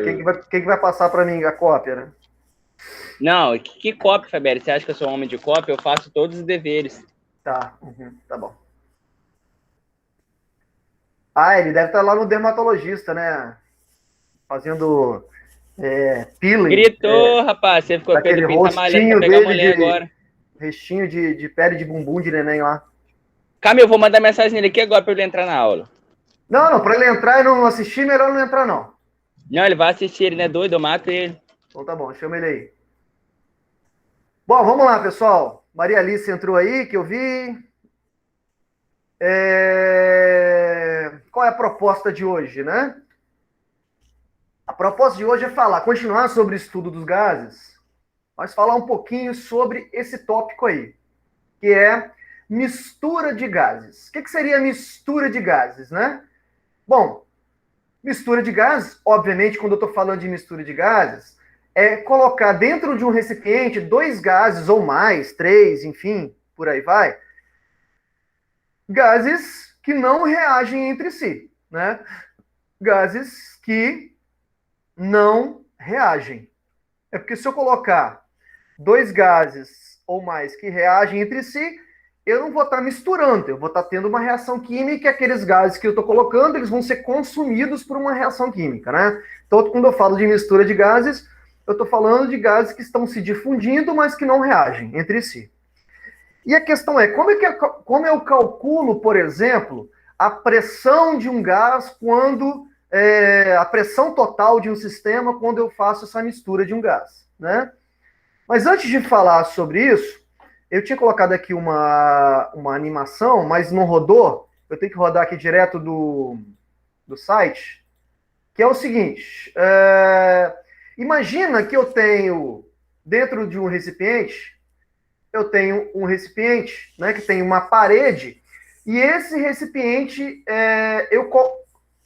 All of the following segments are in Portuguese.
Quem que vai passar para mim a cópia, né? Não, que cópia, Fabiano? Você acha que eu sou homem de cópia? Eu faço todos os deveres. Tá, tá bom. Ah, ele deve estar lá no dermatologista, né? Fazendo peeling. Gritou, rapaz. Você ficou Daquele Pedro Pinto tá malhando pra rostinho pegar a dele mulher agora. restinho de pele de bumbum de neném lá. Calma, eu vou mandar mensagem nele aqui agora pra ele entrar na aula. Não, para ele entrar e não assistir, melhor não entrar, não. Não, ele vai assistir, ele não é doido, eu mato ele. Então tá bom, chama ele aí. Bom, vamos lá, pessoal. Maria Alice entrou aí, que eu vi. Qual é a proposta de hoje, né? A proposta de hoje é continuar sobre o estudo dos gases, mas falar um pouquinho sobre esse tópico aí, que é mistura de gases. O que seria mistura de gases, né? Bom, mistura de gases, obviamente, quando eu estou falando de mistura de gases, é colocar dentro de um recipiente 2 gases ou mais, 3, enfim, por aí vai, gases que não reagem entre si, né? Gases que não reagem. É porque se eu colocar 2 gases ou mais que reagem entre si, eu não vou estar misturando, eu vou estar tendo uma reação química e aqueles gases que eu estou colocando, eles vão ser consumidos por uma reação química, né? Então, quando eu falo de mistura de gases, eu estou falando de gases que estão se difundindo, mas que não reagem entre si. E a questão é, como eu calculo, por exemplo, a pressão de um gás quando a pressão total de um sistema quando eu faço essa mistura de um gás, né? Mas antes de falar sobre isso, eu tinha colocado aqui uma animação, mas não rodou. Eu tenho que rodar aqui direto do site, que é o seguinte. Imagina que eu tenho, dentro de um recipiente, eu tenho um recipiente, né, que tem uma parede, e esse recipiente, eu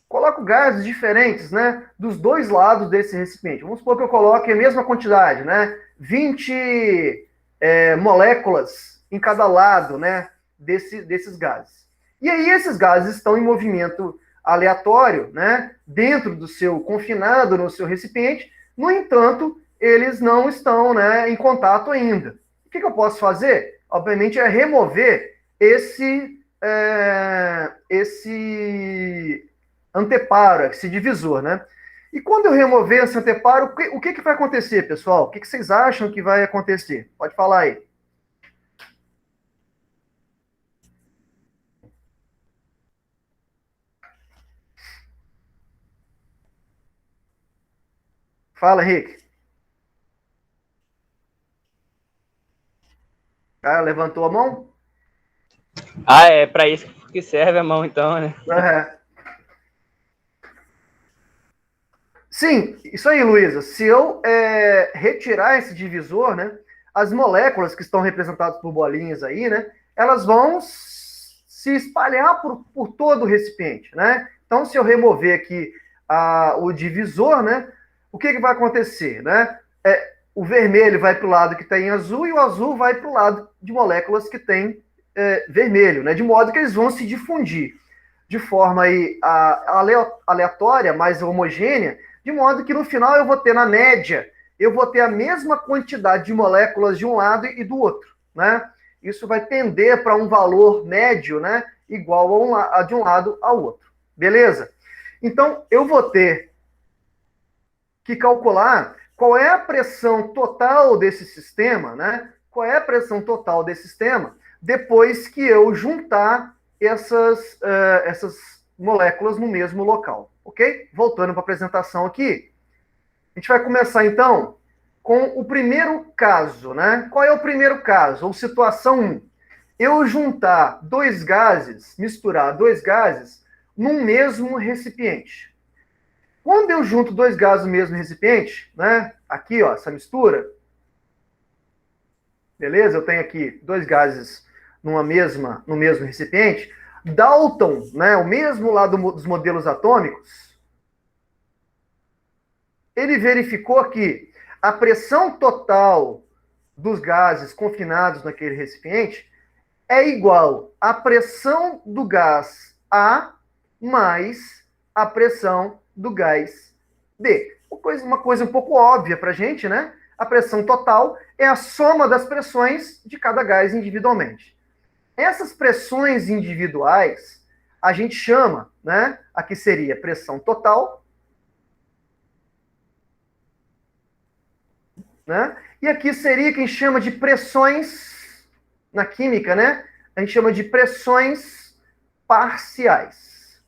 coloco gases diferentes, né, dos dois lados desse recipiente. Vamos supor que eu coloque a mesma quantidade, né, 20 moléculas em cada lado, né, desses gases. E aí esses gases estão em movimento aleatório, né, dentro do seu, confinado no seu recipiente, no entanto, eles não estão, né, em contato ainda. O que eu posso fazer? Obviamente é remover esse anteparo, esse divisor, né? E quando eu remover esse anteparo, o que vai acontecer, pessoal? O que vocês acham que vai acontecer? Pode falar aí. Fala, Henrique. Ah, levantou a mão? Ah, é pra isso que serve a mão, então, né? Sim, isso aí, Luísa. Se eu retirar esse divisor, né, as moléculas que estão representadas por bolinhas aí, né, elas vão se espalhar por todo o recipiente, né? Então, se eu remover aqui o divisor, né, o que vai acontecer, né? O vermelho vai para o lado que tem azul e o azul vai para o lado de moléculas que tem vermelho, né? De modo que eles vão se difundir de forma aí, aleatória, mais homogênea, de modo que no final eu vou ter, na média, eu vou ter a mesma quantidade de moléculas de um lado e do outro, né? Isso vai tender para um valor médio, né? Igual de um lado ao outro. Beleza? Então, eu vou ter que calcular qual é a pressão total desse sistema, né? Qual é a pressão total desse sistema depois que eu juntar essas moléculas no mesmo local, ok? Voltando para a apresentação aqui, a gente vai começar então com o primeiro caso, né? Qual é o primeiro caso? Ou situação 1. Eu juntar 2 gases, misturar 2 gases num mesmo recipiente. Quando eu junto 2 gases no mesmo recipiente, né? Aqui, ó, essa mistura. Beleza? Eu tenho aqui 2 gases no mesmo recipiente. Dalton, né, o mesmo lá dos modelos atômicos, ele verificou que a pressão total dos gases confinados naquele recipiente é igual à pressão do gás A mais a pressão do gás B. uma coisa um pouco óbvia para a gente, né? A pressão total é a soma das pressões de cada gás individualmente. Essas pressões individuais, a gente chama, né? Aqui seria pressão total, né? E aqui seria quem chama de pressões, na química, né? A gente chama de pressões parciais.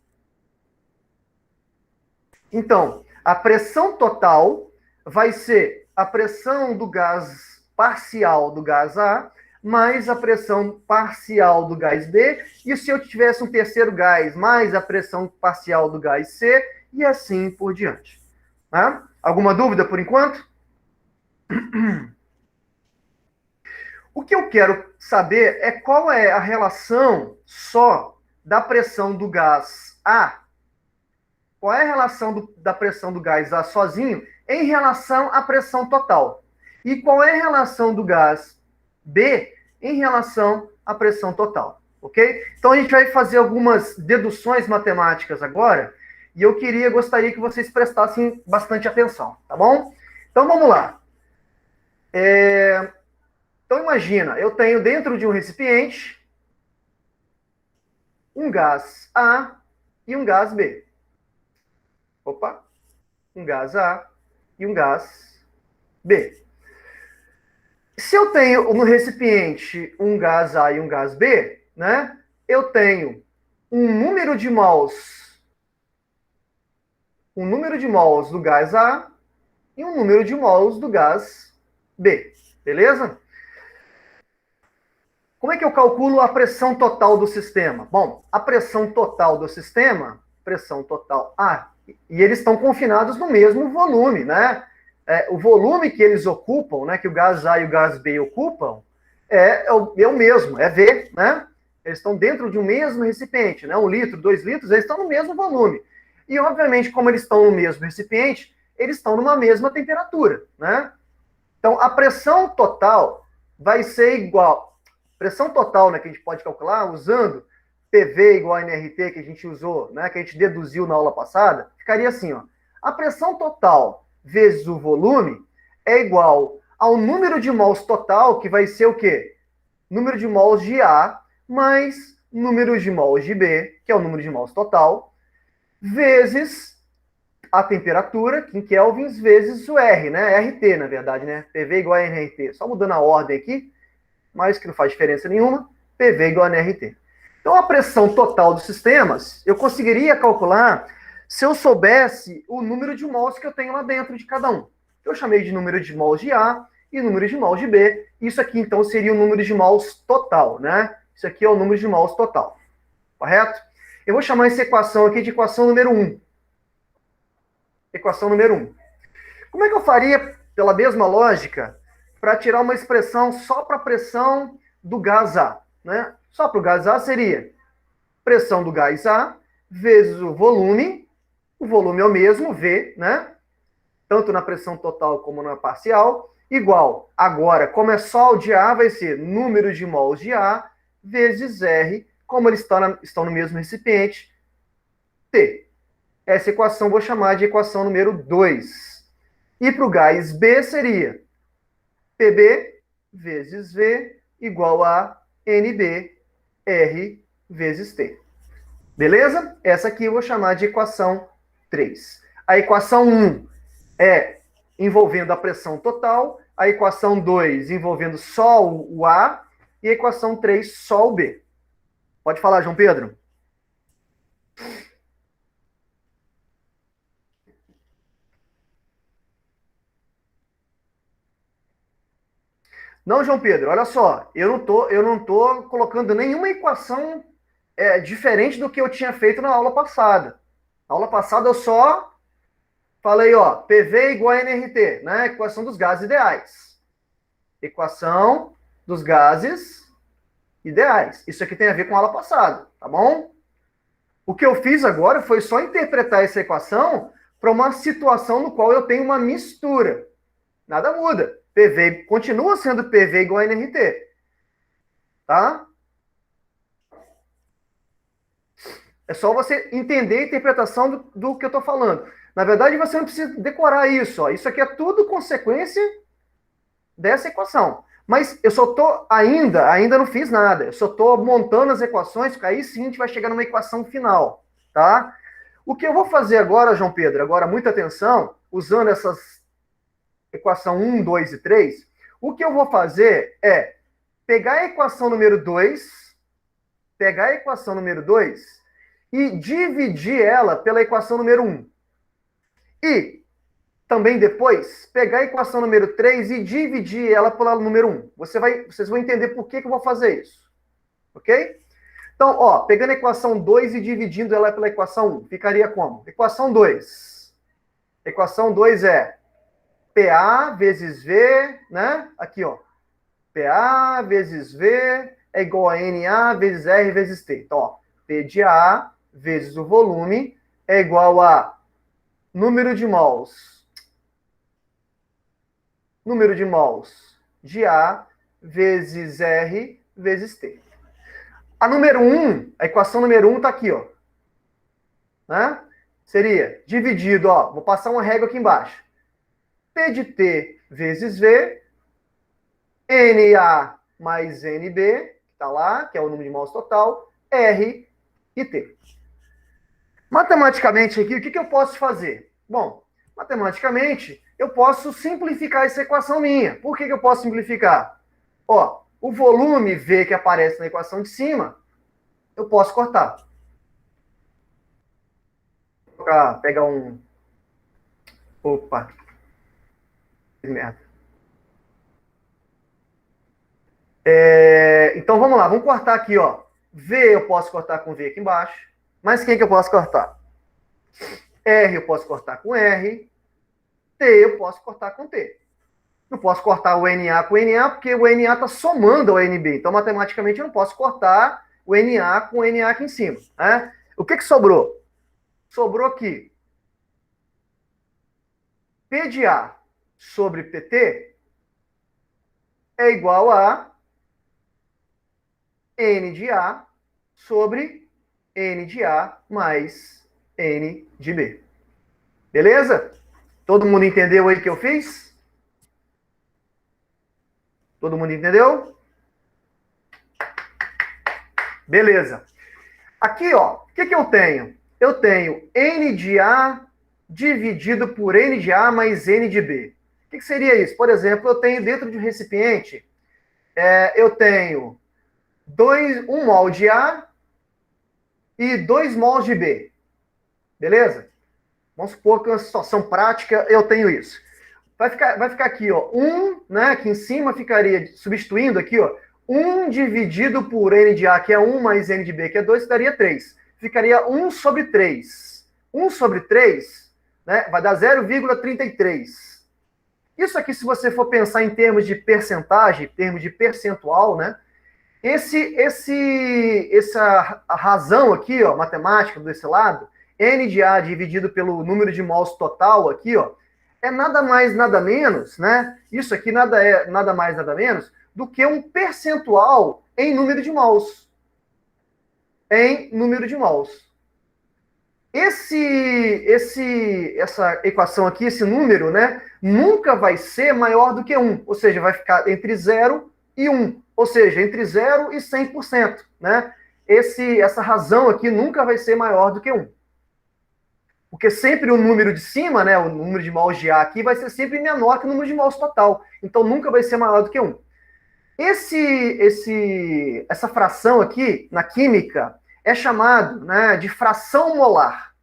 Então, a pressão total vai ser a pressão do gás parcial do gás A mais a pressão parcial do gás B, e se eu tivesse um terceiro gás, mais a pressão parcial do gás C, e assim por diante. Tá? Alguma dúvida por enquanto? O que eu quero saber é qual é a relação só da pressão do gás A. Qual é a relação da pressão do gás A sozinho em relação à pressão total? E qual é a relação do gás B em relação à pressão total? Ok? Então a gente vai fazer algumas deduções matemáticas agora, e eu gostaria que vocês prestassem bastante atenção, tá bom? Então vamos lá. Então imagina, eu tenho dentro de um recipiente um gás A e um gás B. Opa! Um gás A e um gás B. Se eu tenho no recipiente um gás A e um gás B, né, eu tenho um número de mols do gás A e um número de mols do gás B. Beleza? Como é que eu calculo a pressão total do sistema? Bom, a pressão total do sistema, pressão total A, e eles estão confinados no mesmo volume, né? O volume que eles ocupam, né, que o gás A e o gás B ocupam, é o mesmo, é V, né? Eles estão dentro de um mesmo recipiente, né? 1 litro, 2 litros, eles estão no mesmo volume. E, obviamente, como eles estão no mesmo recipiente, eles estão numa mesma temperatura, né? Então, a pressão total vai ser igual. Pressão total, né, que a gente pode calcular usando PV igual a nRT que a gente usou, né, que a gente deduziu na aula passada, ficaria assim, ó. A pressão total vezes o volume é igual ao número de mols total, que vai ser o quê? Número de mols de A mais número de mols de B, que é o número de mols total, vezes a temperatura, em kelvins, vezes o R, né? RT, na verdade, né? PV igual a nRT. Só mudando a ordem aqui, mas que não faz diferença nenhuma, PV igual a nRT. Então, a pressão total dos sistemas, eu conseguiria calcular se eu soubesse o número de mols que eu tenho lá dentro de cada um. Eu chamei de número de mols de A e número de mols de B. Isso aqui, então, seria o número de mols total, né? Isso aqui é o número de mols total. Correto? Eu vou chamar essa equação aqui de equação número 1. Equação número 1. Como é que eu faria, pela mesma lógica, para tirar uma expressão só para a pressão do gás A, né? Só para o gás A seria pressão do gás A vezes o volume é o mesmo, V, né? Tanto na pressão total como na parcial, igual, agora, como é só o de A, vai ser número de mols de A vezes R, como eles estão no mesmo recipiente, T. Essa equação vou chamar de equação número 2. E para o gás B seria PB vezes V igual a NB R vezes T. Beleza? Essa aqui eu vou chamar de equação 3. A equação 1 é envolvendo a pressão total, a equação 2 envolvendo só o A e a equação 3 só o B. Pode falar, João Pedro. Não, João Pedro, olha só, eu não tô colocando nenhuma equação diferente do que eu tinha feito na aula passada. Na aula passada eu só falei, ó, PV igual a nRT, né? Equação dos gases ideais. Equação dos gases ideais. Isso aqui tem a ver com a aula passada, tá bom? O que eu fiz agora foi só interpretar essa equação para uma situação no qual eu tenho uma mistura. Nada muda. PV continua sendo PV igual a nRT. Tá? É só você entender a interpretação do que eu estou falando. Na verdade, você não precisa decorar isso. Ó. Isso aqui é tudo consequência dessa equação. Mas eu só estou ainda não fiz nada. Eu só estou montando as equações, porque aí sim a gente vai chegar numa equação final, tá? O que eu vou fazer agora, João Pedro, agora muita atenção, usando essas equação 1, 2 e 3, o que eu vou fazer é pegar a equação número 2, e dividir ela pela equação número 1. E também depois pegar a equação número 3 e dividir ela pela número 1. Vocês vão entender por que eu vou fazer isso. Ok? Então, ó, pegando a equação 2 e dividindo ela pela equação 1, ficaria como? Equação 2. Equação 2 é PA vezes V, né? Aqui, ó. PA vezes V é igual a NA vezes R vezes T. Então, ó, P de A vezes o volume é igual a número de mols de A vezes R vezes T. A número 1, a equação número 1 está aqui, ó. Né? Seria dividido, ó, vou passar uma régua aqui embaixo. P de T vezes V, NA mais NB, que está lá, que é o número de mols total, R e T. Matematicamente aqui, o que eu posso fazer? Bom, matematicamente, eu posso simplificar essa equação minha. Por que eu posso simplificar? Ó, o volume V que aparece na equação de cima, eu posso cortar. Vou pegar um... Opa! Que merda. Então, vamos lá. Vamos cortar aqui, ó. V eu posso cortar com V aqui embaixo. Mas quem que eu posso cortar? R eu posso cortar com R. T eu posso cortar com T. Não posso cortar o NA com NA, porque o NA está somando ao NB. Então, matematicamente, eu não posso cortar o NA com o NA aqui em cima. Né? O que sobrou? Sobrou aqui P de A sobre PT é igual a N de A sobre N de A mais N de B. Beleza? Todo mundo entendeu aí o que eu fiz? Todo mundo entendeu? Beleza. Aqui, ó, o que eu tenho? Eu tenho N de A dividido por N de A mais N de B. O que seria isso? Por exemplo, eu tenho dentro de um recipiente, eu tenho 1 mol de A e 2 mols de B. Beleza? Vamos supor que uma situação prática eu tenho isso. Vai ficar aqui, ó, 1, né? Aqui em cima ficaria, substituindo aqui, ó, 1 dividido por N de A, que é 1, mais N de B, que é 2, daria 3. Ficaria 1 sobre 3. 1 sobre 3, né, vai dar 0,33. Isso aqui, se você for pensar em termos de percentagem, em termos de percentual, né, essa razão aqui, ó, matemática desse lado, N de A dividido pelo número de mols total aqui, ó, é nada mais, nada menos, né? Isso aqui nada mais, nada menos do que um percentual em número de mols. Em número de mols. Essa equação aqui, esse número, né, nunca vai ser maior do que 1. Ou seja, vai ficar entre 0 e 1. Ou seja, entre 0 e 100%. Né? Essa razão aqui nunca vai ser maior do que 1. Porque sempre o número de cima, né, o número de mols de A aqui, vai ser sempre menor que o número de mols total. Então, nunca vai ser maior do que 1. Essa fração aqui, na química, é chamado, né, de fração molar.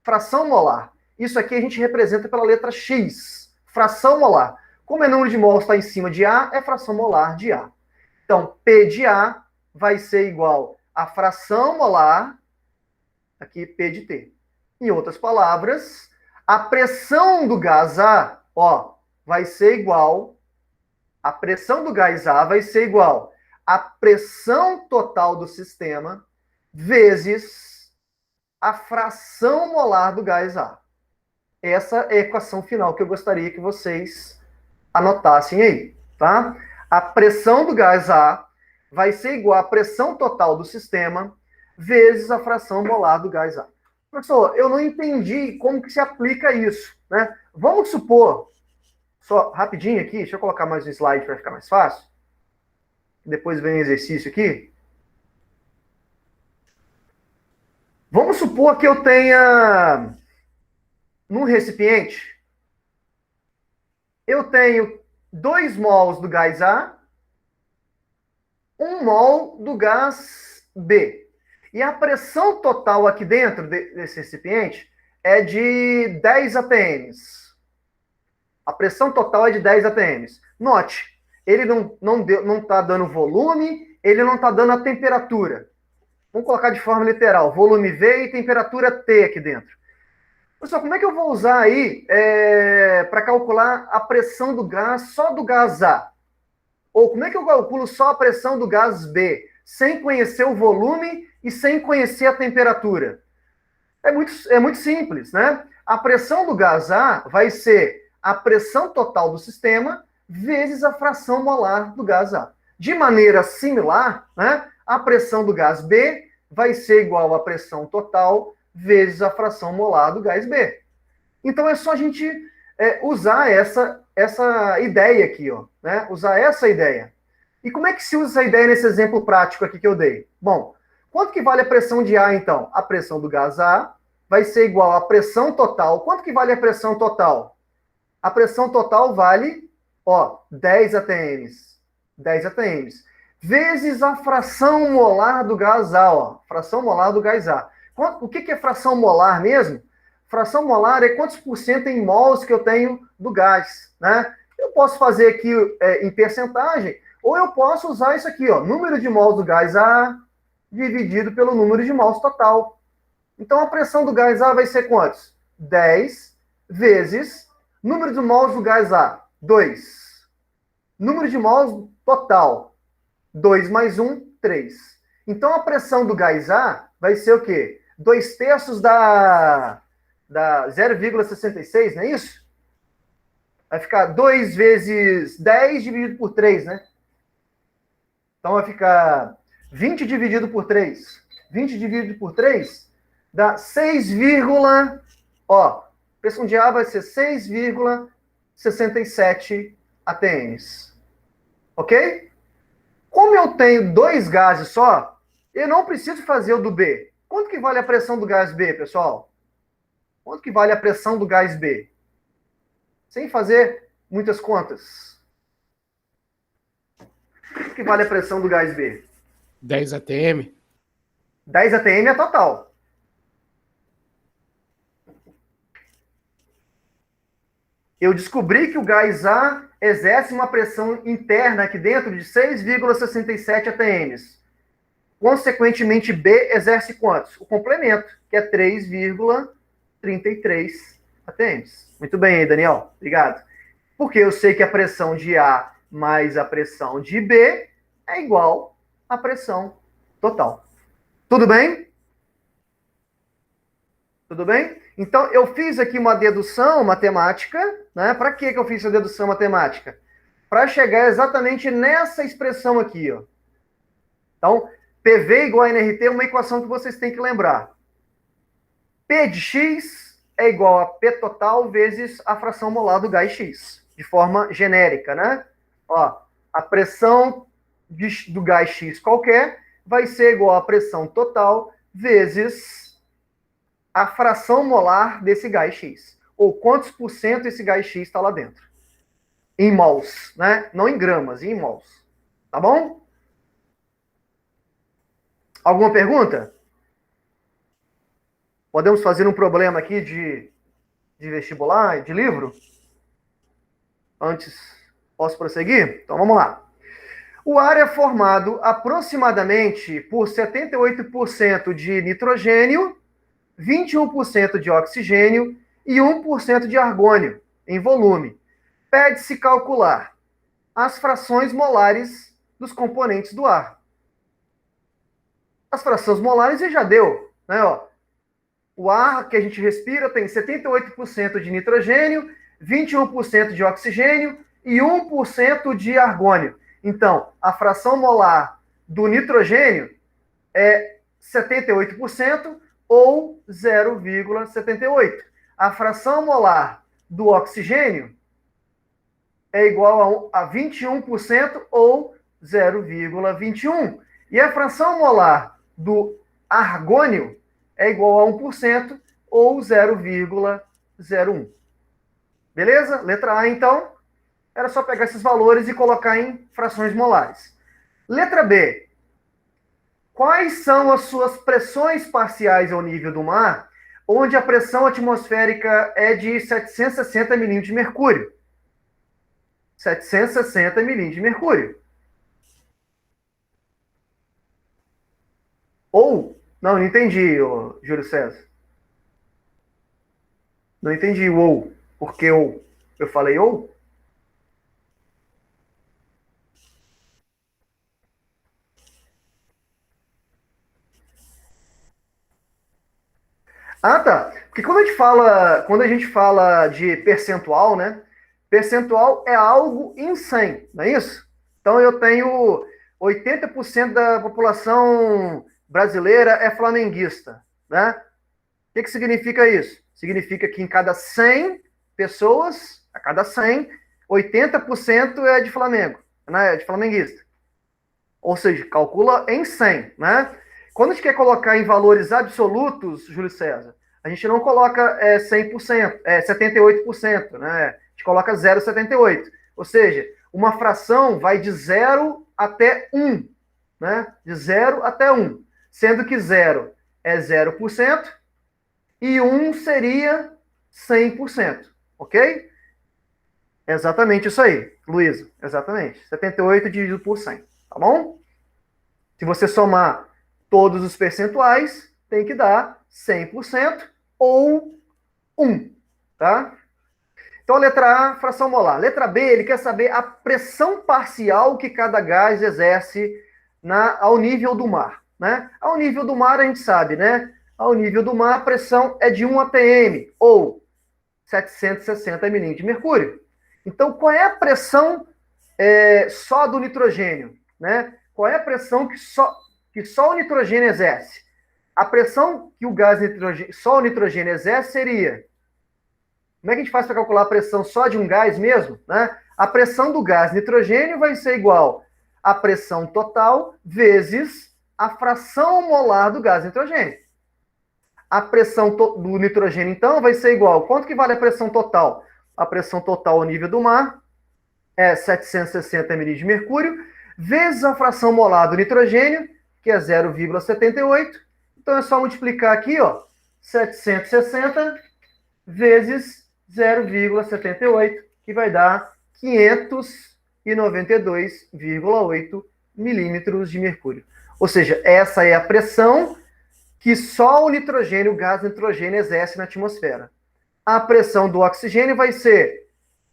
Fração molar. Isso aqui a gente representa pela letra X. Fração molar. Como o número de mols está em cima de A, é fração molar de A. Então, P de A vai ser igual a fração molar, aqui P de T. Em outras palavras, a pressão do gás A, ó, vai ser igual, a pressão do gás A vai ser igual à pressão total do sistema vezes a fração molar do gás A. Essa é a equação final que eu gostaria que vocês anotassem aí, tá? A pressão do gás A vai ser igual à pressão total do sistema vezes a fração molar do gás A. Professor, eu não entendi como que se aplica isso, né? Vamos supor, só rapidinho aqui, deixa eu colocar mais um slide para ficar mais fácil. Depois vem o exercício aqui. Vamos supor que eu tenha num recipiente, eu tenho 2 mols do gás A, 1 mol do gás B. E a pressão total aqui dentro desse recipiente é de 10 atms. A pressão total é de 10 atms. Note, ele não está dando volume, ele não está dando a temperatura. Vamos colocar de forma literal, volume V e temperatura T aqui dentro. Pessoal, como é que eu vou usar aí para calcular a pressão do gás só do gás A? Ou como é que eu calculo só a pressão do gás B, sem conhecer o volume e sem conhecer a temperatura? É muito simples, né? A pressão do gás A vai ser a pressão total do sistema vezes a fração molar do gás A. De maneira similar, né, a pressão do gás B vai ser igual à pressão total vezes a fração molar do gás B. Então é só a gente usar essa ideia aqui, ó, né? Usar essa ideia. E como é que se usa essa ideia nesse exemplo prático aqui que eu dei? Bom, quanto que vale a pressão de A, então? A pressão do gás A vai ser igual à pressão total. Quanto que vale a pressão total? A pressão total vale, ó, 10 atms. 10 atms. Vezes a fração molar do gás A, ó. Fração molar do gás A. O que é fração molar mesmo? Fração molar é quantos por cento em mols que eu tenho do gás, né? Eu posso fazer aqui em percentagem, ou eu posso usar isso aqui, ó, número de mols do gás A dividido pelo número de mols total. Então a pressão do gás A vai ser quantos? 10 vezes número de mols do gás A, 2. Número de mols total, 2 mais 1, 3. Então a pressão do gás A vai ser o quê? 2/3 da 0,66, não é isso? Vai ficar 2 vezes 10 dividido por 3, né? Então vai ficar 20 dividido por 3. 20 dividido por 3 dá 6, ó, pressão de A vai ser 6,67 atms. Ok? Como eu tenho 2 gases só, eu não preciso fazer o do B. Quanto que vale a pressão do gás B, pessoal? Quanto que vale a pressão do gás B? Sem fazer muitas contas. Quanto que vale a pressão do gás B? 10 atm. 10 atm é total. Eu descobri que o gás A exerce uma pressão interna aqui dentro de 6,67 atms. Consequentemente, B exerce quantos? O complemento, que é 3,33 atms. Muito bem aí, Daniel. Obrigado. Porque eu sei que a pressão de A mais a pressão de B é igual à pressão total. Tudo bem? Tudo bem? Então, eu fiz aqui uma dedução matemática, né? Para que eu fiz essa dedução matemática? Para chegar exatamente nessa expressão aqui, ó. Então, PV igual a NRT é uma equação que vocês têm que lembrar. P de X é igual a P total vezes a fração molar do gás X, de forma genérica, né? Ó, a pressão do gás X qualquer vai ser igual à pressão total vezes a fração molar desse gás X. Ou quantos por cento esse gás X está lá dentro. Em mols, né? Não em gramas, em mols. Tá bom? Alguma pergunta? Podemos fazer um problema aqui de vestibular, de livro? Antes, posso prosseguir? Então vamos lá. O ar é formado aproximadamente por 78% de nitrogênio, 21% de oxigênio e 1% de argônio em volume. Pede-se calcular as frações molares dos componentes do ar. As frações molares já deu, né? Ó, o ar que a gente respira tem 78% de nitrogênio, 21% de oxigênio e 1% de argônio. Então, a fração molar do nitrogênio é 78%, ou 0,78. A fração molar do oxigênio é igual a 21% ou 0,21. E a fração molar do argônio é igual a 1% ou 0,01. Beleza? Letra A, então, era só pegar esses valores e colocar em frações molares. Letra B. Quais são as suas pressões parciais ao nível do mar, onde a pressão atmosférica é de 760 milímetros de mercúrio? 760 milímetros de mercúrio. Ou, não entendi, Júlio César. Não entendi o ou. Por que ou? Eu falei ou? Ah, tá. Porque quando a gente fala de percentual, né? Percentual é algo em 100, não é isso? Então eu tenho 80% da população brasileira é flamenguista, né? O que significa isso? Significa que em cada 100 pessoas, a cada 100, 80% é de Flamengo, né? É de flamenguista. Ou seja, calcula em 100, né? Quando a gente quer colocar em valores absolutos, Júlio César, a gente não coloca 100%, 78%, né? A gente coloca 0,78. Ou seja, uma fração vai de 0 até 1, né? De 0 até 1. Sendo que 0 é 0% e 1 seria 100%. Ok? Exatamente isso aí, Luísa. Exatamente. 78 dividido por 100. Tá bom? Se você somar todos os percentuais, tem que dar 100% ou 1, tá? Então, a letra A, fração molar. Letra B, ele quer saber a pressão parcial que cada gás exerce ao nível do mar, né? Ao nível do mar, a gente sabe, né? Ao nível do mar, a pressão é de 1 atm, ou 760 milímetros de mercúrio. Então, qual é a pressão só do nitrogênio, né? Qual é a pressão que só o nitrogênio exerce? A pressão que o gás só o nitrogênio exerce seria... Como é que a gente faz para calcular a pressão só de um gás mesmo? Né? A pressão do gás nitrogênio vai ser igual à pressão total vezes a fração molar do gás nitrogênio. A pressão do nitrogênio, então, vai ser igual... Quanto que vale a pressão total? A pressão total ao nível do mar é 760 milímetros de mercúrio, vezes a fração molar do nitrogênio, que é 0,78. Então é só multiplicar aqui, ó, 760 vezes 0,78, que vai dar 592,8 milímetros de mercúrio. Ou seja, essa é a pressão que só o nitrogênio, o gás nitrogênio, exerce na atmosfera. A pressão do oxigênio vai ser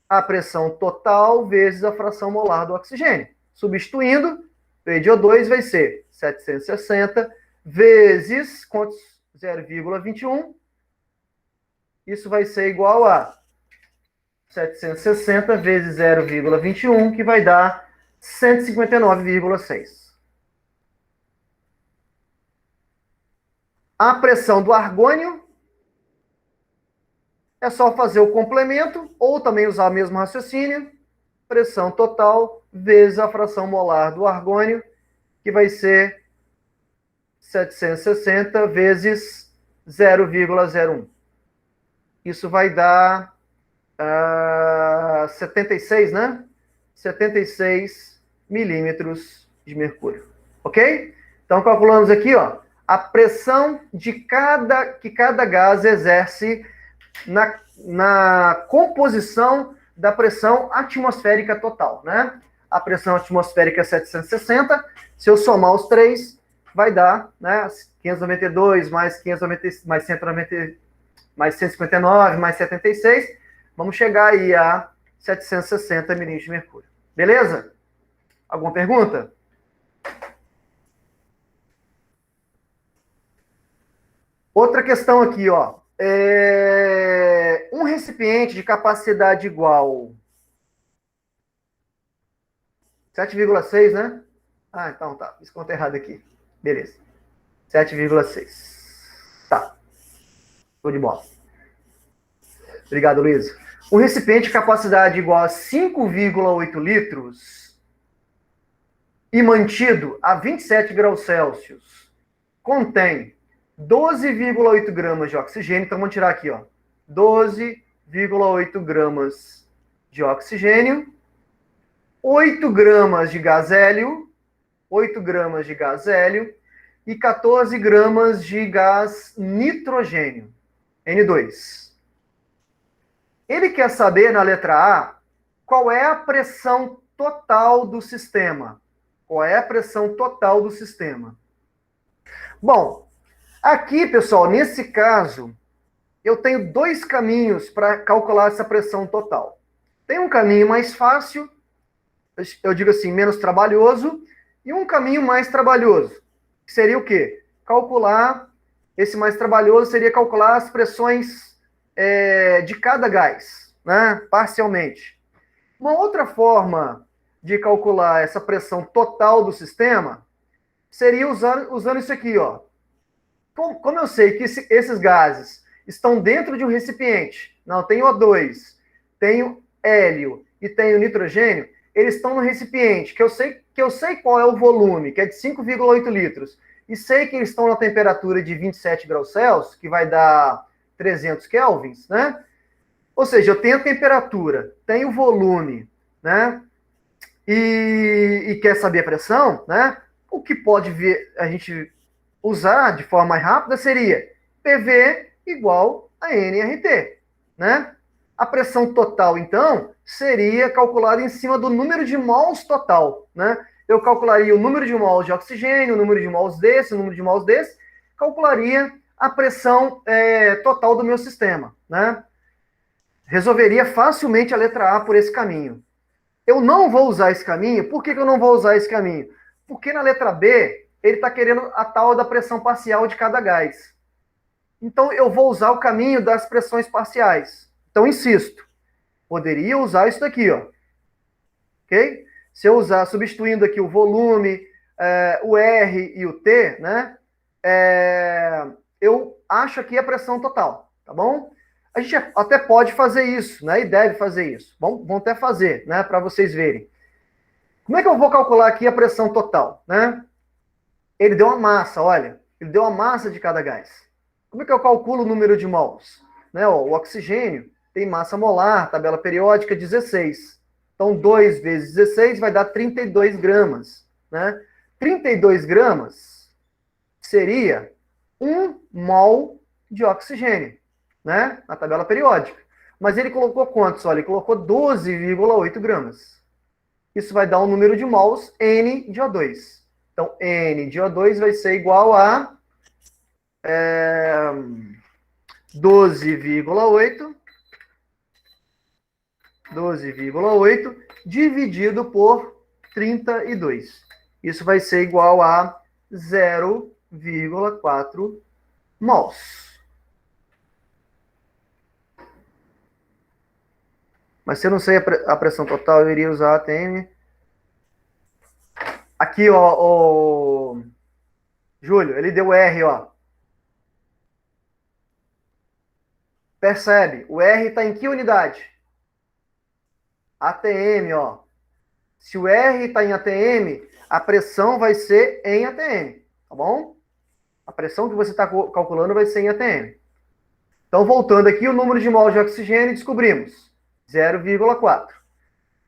a pressão total vezes a fração molar do oxigênio. Substituindo, P de O2 vai ser 760 vezes 0,21. Isso vai ser igual a 760 vezes 0,21, que vai dar 159,6. A pressão do argônio é só fazer o complemento, ou também usar o mesmo raciocínio, pressão total vezes a fração molar do argônio, que vai ser 760 vezes 0,01. Isso vai dar 76, né? 76 milímetros de mercúrio. Ok? Então, calculamos aqui, ó, a pressão que cada gás exerce na composição da pressão atmosférica total, né? A pressão atmosférica é 760, se eu somar os três, vai dar, né, 592 mais 590, mais 190, mais 159, mais 76, vamos chegar aí a 760 milímetros de mercúrio. Beleza? Alguma pergunta? Outra questão aqui, ó. Um recipiente de capacidade igual 7,6, né? Ah, então tá. Fiz conta errada aqui. Beleza. 7,6. Tá. Show de bola. Obrigado, Luiz. Um recipiente de capacidade igual a 5,8 litros e mantido a 27 graus Celsius contém 12,8 gramas de oxigênio. Então, vamos tirar aqui, ó. 12,8 gramas de oxigênio, 8 gramas de gás hélio, 8 gramas de gás hélio e 14 gramas de gás nitrogênio, N2. Ele quer saber, na letra A, qual é a pressão total do sistema. Qual é a pressão total do sistema? Bom, aqui, pessoal, nesse caso, eu tenho dois caminhos para calcular essa pressão total. Tem um caminho mais fácil, eu digo assim, menos trabalhoso, e um caminho mais trabalhoso. Que seria o quê? Calcular, esse mais trabalhoso seria calcular as pressões de cada gás, né? Parcialmente. Uma outra forma de calcular essa pressão total do sistema seria usando isso aqui, ó. Como eu sei que esses gases estão dentro de um recipiente, não, tem O2, tenho hélio e tenho nitrogênio, eles estão no recipiente, que eu sei qual é o volume, que é de 5,8 litros, e sei que eles estão na temperatura de 27 graus Celsius, que vai dar 300 kelvins, né? Ou seja, eu tenho a temperatura, tenho o volume, né? E quer saber a pressão, né? O que pode a gente usar de forma mais rápida seria PV igual a nRT, né? A pressão total, então, seria calculada em cima do número de mols total, né? Eu calcularia o número de mols de oxigênio, o número de mols desse, o número de mols desse, calcularia a pressão total do meu sistema, né? Resolveria facilmente a letra A por esse caminho. Eu não vou usar esse caminho. Por que eu não vou usar esse caminho? Porque na letra B, ele está querendo a tal da pressão parcial de cada gás. Então, eu vou usar o caminho das pressões parciais. Então, insisto, poderia usar isso daqui, ó. Ok? Se eu usar, substituindo aqui o volume, o R e o T, né? Eu acho aqui a pressão total, tá bom? A gente até pode fazer isso, né? E deve fazer isso. Vamos até fazer, né? Para vocês verem. Como é que eu vou calcular aqui a pressão total, né? Ele deu uma massa, olha. Ele deu a massa de cada gás. Como é que eu calculo o número de mols? Né? Ó, o oxigênio tem massa molar, tabela periódica 16. Então, 2 vezes 16 vai dar 32 gramas, né? 32 gramas seria 1 mol de oxigênio, né? Na tabela periódica. Mas ele colocou quantos? Olha, ele colocou 12,8 gramas. Isso vai dar um número de mols N de O2. Então, N de O2 vai ser igual a 12,8 dividido por 32. Isso vai ser igual a 0,4 mols. Mas se eu não sei a pressão total, eu iria usar a ATM. Aqui, ó, Júlio, ele deu R, ó. Percebe? O R está em que unidade? ATM, ó. Se o R está em ATM, a pressão vai ser em ATM, tá bom? A pressão que você está calculando vai ser em ATM. Então, voltando aqui, o número de mols de oxigênio descobrimos. 0,4.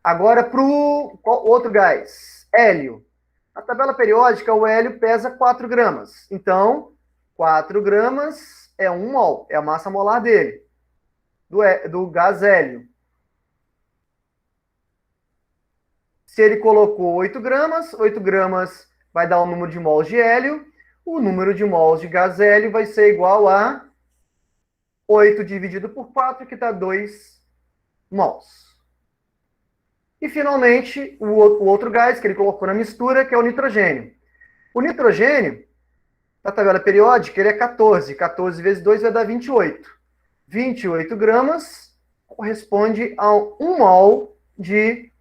Agora, para o outro gás, hélio. Na tabela periódica, o hélio pesa 4 gramas. Então, 4 gramas é 1 mol, é a massa molar dele, do gás hélio. Se ele colocou 8 gramas vai dar o número de mols de hélio, o número de mols de gás hélio vai ser igual a 8 dividido por 4, que dá 2 mols. E, finalmente, o outro gás que ele colocou na mistura, que é o nitrogênio. O nitrogênio, na tabela periódica, ele é 14. 14 vezes 2 vai dar 28. 28 gramas corresponde a 1 mol de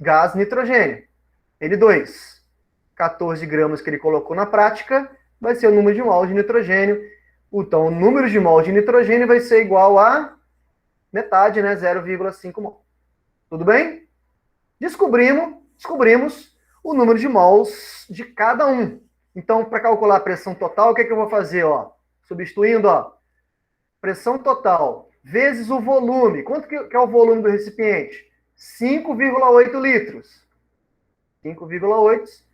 gás nitrogênio. N2. 14 gramas que ele colocou na prática vai ser o número de mols de nitrogênio. Então, o número de mols de nitrogênio vai ser igual a metade, né? 0,5 mol. Tudo bem? Descobrimos o número de mols de cada um. Então, para calcular a pressão total, o que eu vou fazer? Ó? Substituindo, ó, pressão total vezes o volume. Quanto que é o volume do recipiente? 5,8 litros. 5,8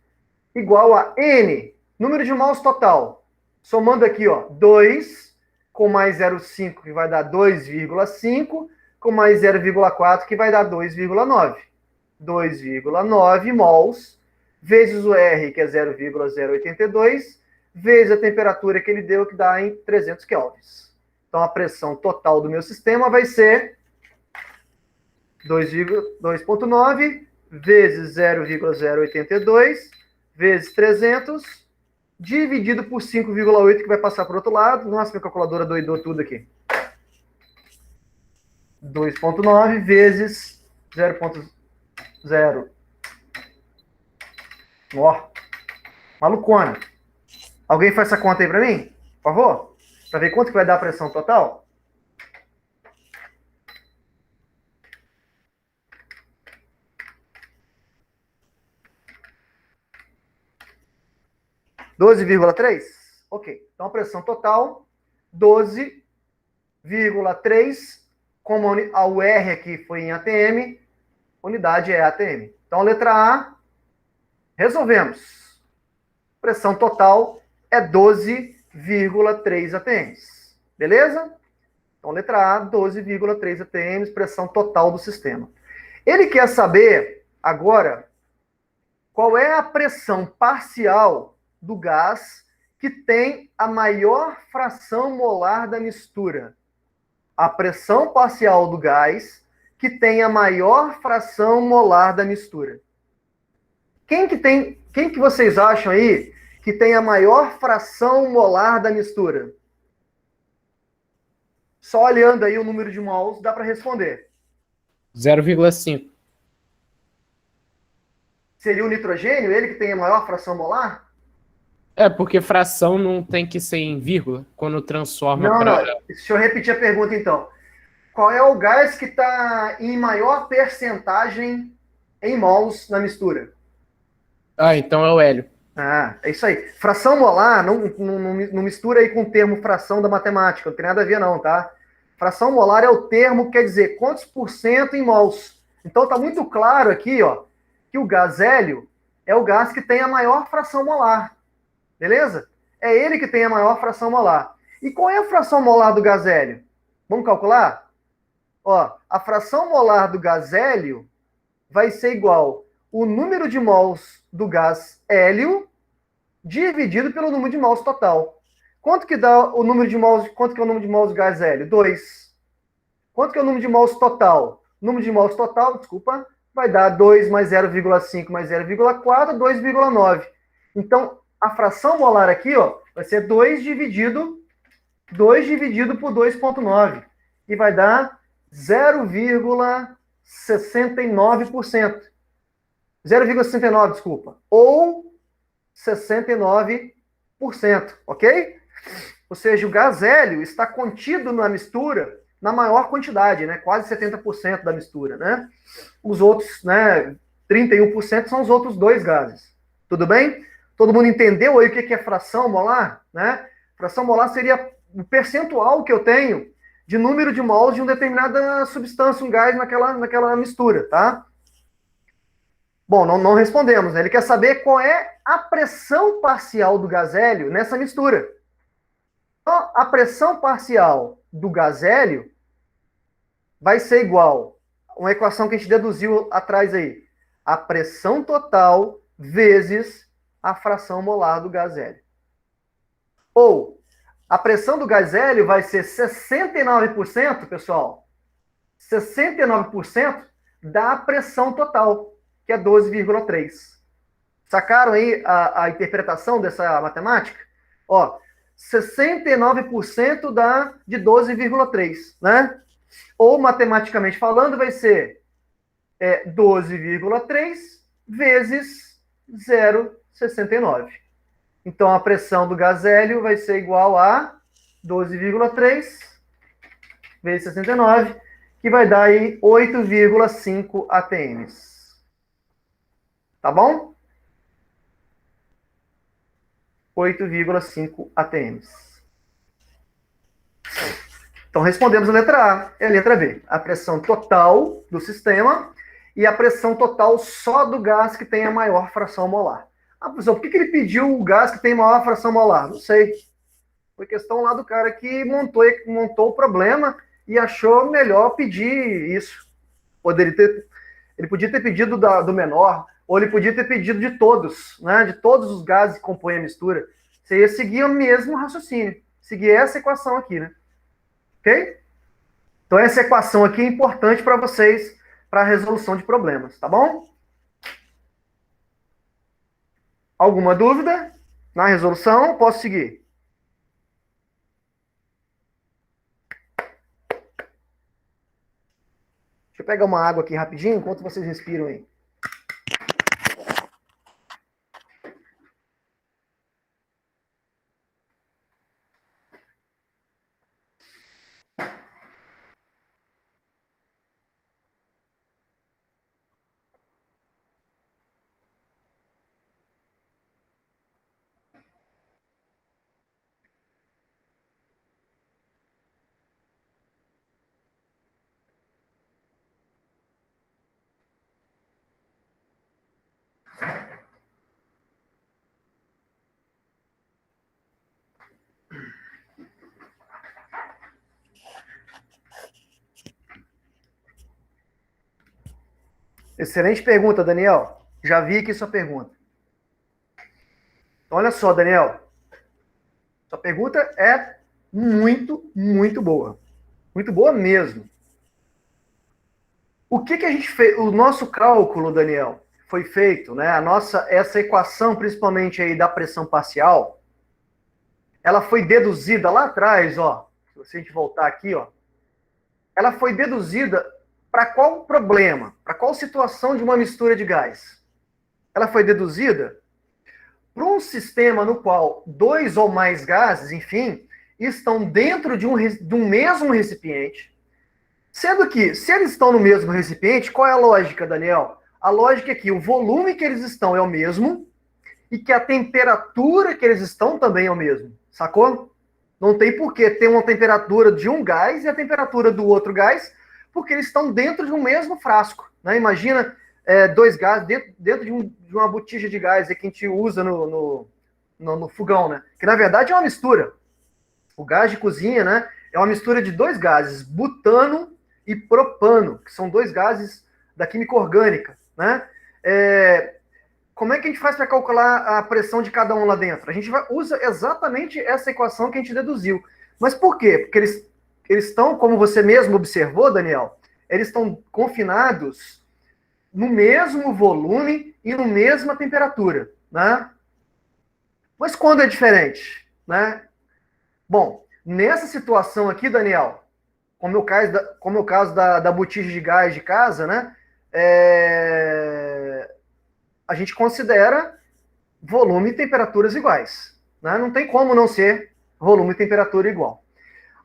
igual a N, número de mols total. Somando aqui, ó, 2 com mais 0,5, que vai dar 2,5, com mais 0,4, que vai dar 2,9. 2,9 mols, vezes o R, que é 0,082, vezes a temperatura que ele deu, que dá em 300 kelvins. Então, a pressão total do meu sistema vai ser 2,9 vezes 0,082 vezes 300, dividido por 5,8, que vai passar para o outro lado. Nossa, minha calculadora doidou tudo aqui. 2,9 vezes 0,0. Ó, malucona. Alguém faz essa conta aí para mim? Por favor? Para ver quanto que vai dar a pressão total? (12,3)? Ok. Então, a pressão total, 12,3, como o R aqui foi em ATM, unidade é ATM. Então, letra A, resolvemos. Pressão total é 12,3 ATMs. Beleza? Então, letra A, 12,3 ATMs, pressão total do sistema. Ele quer saber, agora, qual é a pressão parcial do gás que tem a maior fração molar da mistura. A pressão parcial do gás que tem a maior fração molar da mistura. Quem que vocês acham aí que tem a maior fração molar da mistura? Só olhando aí o número de mols, dá para responder. 0,5. Seria o nitrogênio, ele que tem a maior fração molar? É, porque fração não tem que ser em vírgula, quando transforma para... Não. Deixa eu repetir a pergunta, então. Qual é o gás que está em maior percentagem em mols na mistura? Ah, então é o hélio. Ah, é isso aí. Fração molar, não mistura aí com o termo fração da matemática, não tem nada a ver não, tá? Fração molar é o termo que quer dizer quantos por cento em mols. Então está muito claro aqui, ó, que o gás hélio é o gás que tem a maior fração molar. Beleza? É ele que tem a maior fração molar. E qual é a fração molar do gás hélio? Vamos calcular? Ó, a fração molar do gás hélio vai ser igual o número de mols do gás hélio dividido pelo número de mols total. Quanto que dá o número de mols? Quanto que é o número de mols do gás hélio? 2. Quanto que é o número de mols total? O número de mols total, desculpa, vai dar 2 mais 0,5 mais 0,4, 2,9. Então, a fração molar aqui, ó, vai ser 2 dividido por 2,9. E vai dar 0,69%. 0,69, desculpa. Ou 69%, ok? Ou seja, o gás hélio está contido na mistura na maior quantidade, né? Quase 70% da mistura, né? Os outros, né, 31% são os outros dois gases. Tudo bem? Todo mundo entendeu aí o que é fração molar? Né? Fração molar seria o percentual que eu tenho de número de mols de uma determinada substância, um gás naquela mistura, tá? Bom, não respondemos, né? Ele quer saber qual é a pressão parcial do gás hélio nessa mistura. Então, a pressão parcial do gás hélio vai ser igual a uma equação que a gente deduziu atrás aí. A pressão total vezes a fração molar do gás hélio. Ou, a pressão do gás hélio vai ser 69%, pessoal, 69% da pressão total, que é 12,3. Sacaram aí a interpretação dessa matemática? Ó, 69% de 12,3, né? Ou, matematicamente falando, vai ser 12,3 vezes 0,69. Então, a pressão do gás hélio vai ser igual a 12,3 vezes 69, que vai dar aí 8,5 ATMs. Tá bom? 8,5 ATMs. Então, respondemos a letra A e a letra B. A pressão total do sistema e a pressão total só do gás que tem a maior fração molar. Ah, professor, por que ele pediu o gás que tem maior fração molar? Não sei. Foi questão lá do cara que montou o problema e achou melhor pedir isso. Ele podia ter pedido do menor, ou ele podia ter pedido de todos, né? De todos os gases que compõem a mistura. Você ia seguir o mesmo raciocínio. Seguir essa equação aqui, né? Ok? Então, essa equação aqui é importante para vocês, para a resolução de problemas, tá bom? Alguma dúvida na resolução? Posso seguir? Deixa eu pegar uma água aqui rapidinho, enquanto vocês respiram aí. Excelente pergunta, Daniel. Já vi aqui sua pergunta. Então, olha só, Daniel. Sua pergunta é muito, muito boa. Muito boa mesmo. O que a gente fez? O nosso cálculo, Daniel, foi feito, né? Essa equação, principalmente aí da pressão parcial, ela foi deduzida lá atrás, ó. Se a gente voltar aqui, ó. Ela foi deduzida para qual problema? Para qual situação de uma mistura de gás? Ela foi deduzida para um sistema no qual dois ou mais gases, enfim, estão dentro de um mesmo recipiente, sendo que, se eles estão no mesmo recipiente, qual é a lógica, Daniel? A lógica é que o volume que eles estão é o mesmo e que a temperatura que eles estão também é o mesmo, sacou? Não tem por que ter uma temperatura de um gás e a temperatura do outro gás, porque eles estão dentro de um mesmo frasco, né? Imagina dois gases dentro de uma botija de gás que a gente usa no fogão, né? Que na verdade é uma mistura. O gás de cozinha, né? É uma mistura de dois gases, butano e propano, que são dois gases da química orgânica, né? Como é que a gente faz para calcular a pressão de cada um lá dentro? A gente usa exatamente essa equação que a gente deduziu. Mas por quê? Porque eles estão, como você mesmo observou, Daniel, eles estão confinados no mesmo volume e na mesma temperatura, né? Mas quando é diferente, né? Bom, nessa situação aqui, Daniel, como é o caso da botija de gás de casa, né? A gente considera volume e temperaturas iguais, né? Não tem como não ser volume e temperatura igual.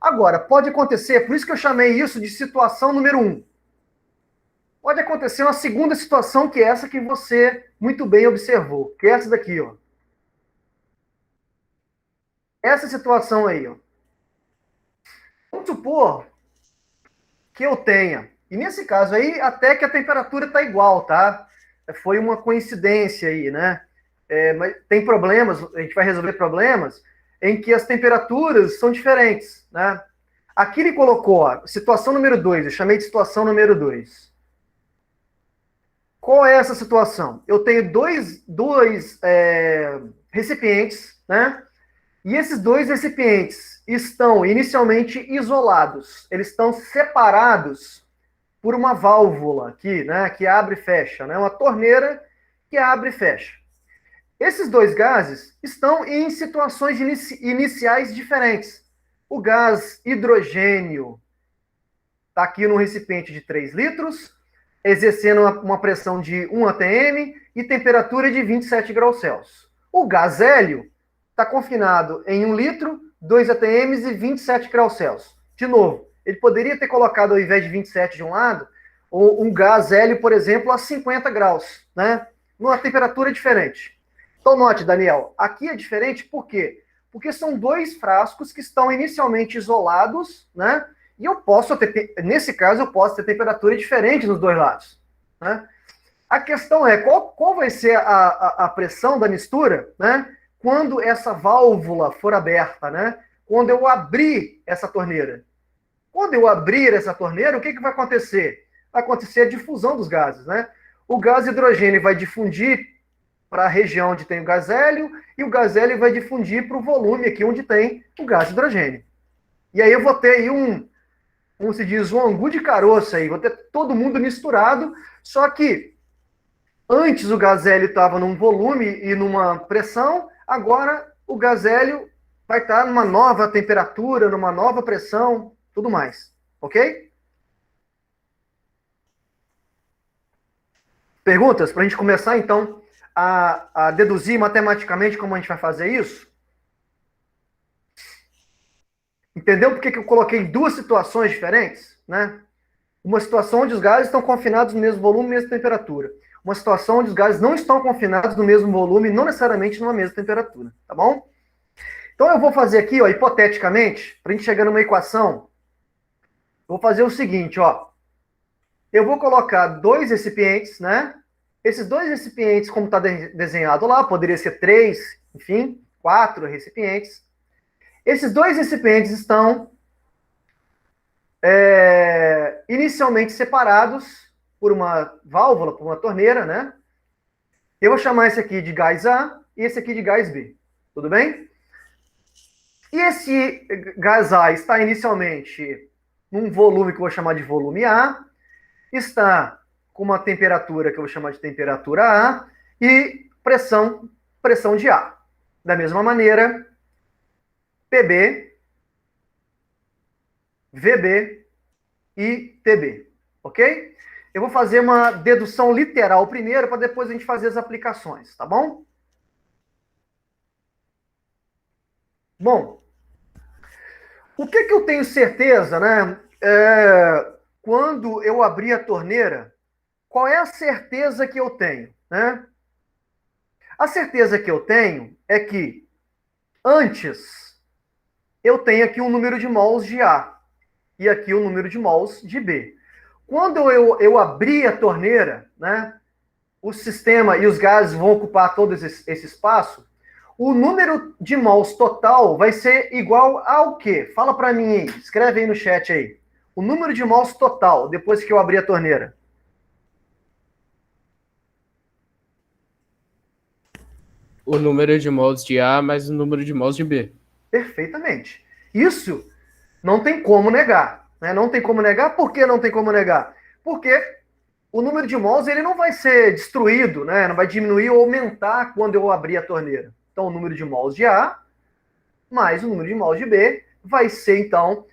Agora, pode acontecer, por isso que eu chamei isso de situação número 1. Pode acontecer uma segunda situação, que é essa que você muito bem observou, que é essa daqui, ó. Essa situação aí, ó. Vamos supor que eu tenha, e nesse caso aí, até que a temperatura está igual, tá? Foi uma coincidência aí, né? Mas tem problemas, a gente vai resolver problemas em que as temperaturas são diferentes, né? Aqui ele colocou, ó, situação número 2, eu chamei de situação número 2. Qual é essa situação? Eu tenho dois recipientes, né? E esses dois recipientes estão inicialmente isolados. Eles estão separados por uma válvula aqui, né? Que abre e fecha, né? Uma torneira que abre e fecha. Esses dois gases estão em situações iniciais diferentes. O gás hidrogênio está aqui num recipiente de 3 litros, exercendo uma pressão de 1 atm e temperatura de 27 graus Celsius. O gás hélio está confinado em 1 litro, 2 atms e 27 graus Celsius. De novo, ele poderia ter colocado, ao invés de 27 de um lado, um gás hélio, por exemplo, a 50 graus, né? Numa temperatura diferente. Então, note, Daniel, aqui é diferente por quê? Porque são dois frascos que estão inicialmente isolados, né? E eu posso ter, nesse caso, eu posso ter temperatura diferente nos dois lados, né? A questão é, qual vai ser a pressão da mistura, né? Quando essa válvula for aberta, né? Quando eu abrir essa torneira. Quando eu abrir essa torneira, o que vai acontecer? Vai acontecer a difusão dos gases, né? O gás hidrogênio vai difundir para a região onde tem o gás hélio, e o gás hélio vai difundir para o volume aqui onde tem o gás hidrogênio. E aí eu vou ter aí como se diz, um angu de caroço aí, vou ter todo mundo misturado, só que antes o gás hélio estava num volume e numa pressão, agora o gás hélio vai estar numa nova temperatura, numa nova pressão, tudo mais, ok? Perguntas? Para a gente começar, então, a deduzir matematicamente como a gente vai fazer isso? Entendeu por que eu coloquei duas situações diferentes? Né? Uma situação onde os gases estão confinados no mesmo volume e mesma temperatura. Uma situação onde os gases não estão confinados no mesmo volume e não necessariamente numa mesma temperatura. Tá bom? Então eu vou fazer aqui, ó, hipoteticamente, para a gente chegar numa equação, eu vou fazer o seguinte, ó. Eu vou colocar dois recipientes, né? Esses dois recipientes, como está desenhado lá, poderia ser 3, enfim, 4 recipientes. Esses dois recipientes estão inicialmente separados por uma válvula, por uma torneira, né? Eu vou chamar esse aqui de gás A e esse aqui de gás B. Tudo bem? E esse gás A está inicialmente num volume que eu vou chamar de volume A, está com uma temperatura que eu vou chamar de temperatura A e pressão de A. Da mesma maneira, PB, VB e TB, ok? Eu vou fazer uma dedução literal primeiro, para depois a gente fazer as aplicações, tá bom? Bom, o que eu tenho certeza, né? Quando eu abrir a torneira, qual é a certeza que eu tenho, né? A certeza que eu tenho é que antes eu tenho aqui um número de mols de A e aqui um número de mols de B. Quando eu abrir a torneira, né, o sistema e os gases vão ocupar todo esse espaço, o número de mols total vai ser igual ao quê? Fala para mim aí, escreve aí no chat aí. O número de mols total, depois que eu abrir a torneira. O número de mols de A mais o número de mols de B. Perfeitamente. Isso não tem como negar. Né? Não tem como negar. Por que não tem como negar? Porque o número de mols ele não vai ser destruído, né? Não vai diminuir ou aumentar quando eu abrir a torneira. Então, o número de mols de A mais o número de mols de B vai ser, então,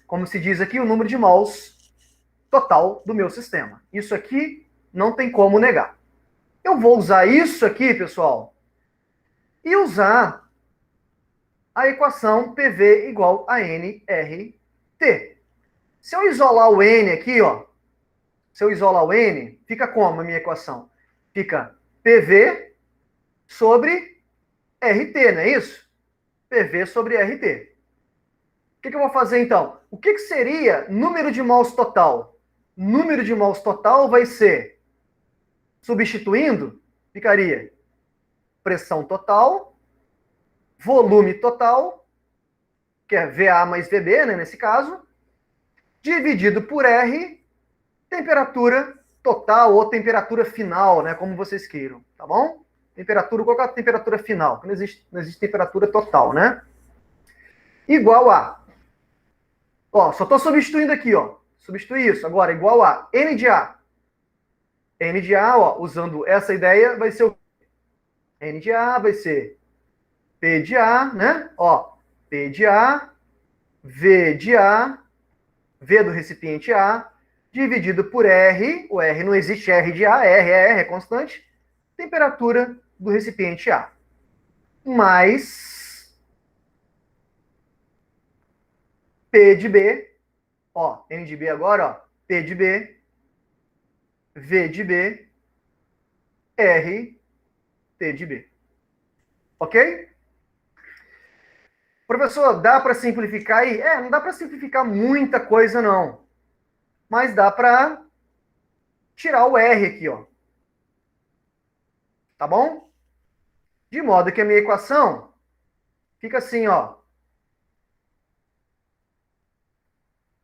como se diz aqui, o número de mols total do meu sistema. Isso aqui não tem como negar. Eu vou usar isso aqui, pessoal, e usar a equação PV igual a nRT. Se eu isolar o N aqui, ó, se eu isolar o N, fica como a minha equação? Fica PV sobre RT, não é isso? PV sobre RT. O que eu vou fazer, então? O que seria número de mols total? Número de mols total vai ser, substituindo, ficaria pressão total, volume total, que é VA mais VB, né, nesse caso, dividido por R, temperatura total ou temperatura final, né, como vocês queiram, tá bom? Temperatura, qual é a temperatura final? Não existe temperatura total, né? Igual a, ó, só estou substituindo aqui, ó, substituir isso, agora igual a N de A. N de A, ó, usando essa ideia, vai ser o N de A, vai ser P de A, né? Ó, P de A, V de A, V do recipiente A, dividido por R, o R não existe R de A, R é constante, temperatura do recipiente A. Mais P de B, ó, N de B agora, ó, P de B, V de B, R, T de B. Ok? Professor, dá para simplificar aí? Não dá para simplificar muita coisa, não. Mas dá para tirar o R aqui, ó. Tá bom? De modo que a minha equação fica assim, ó.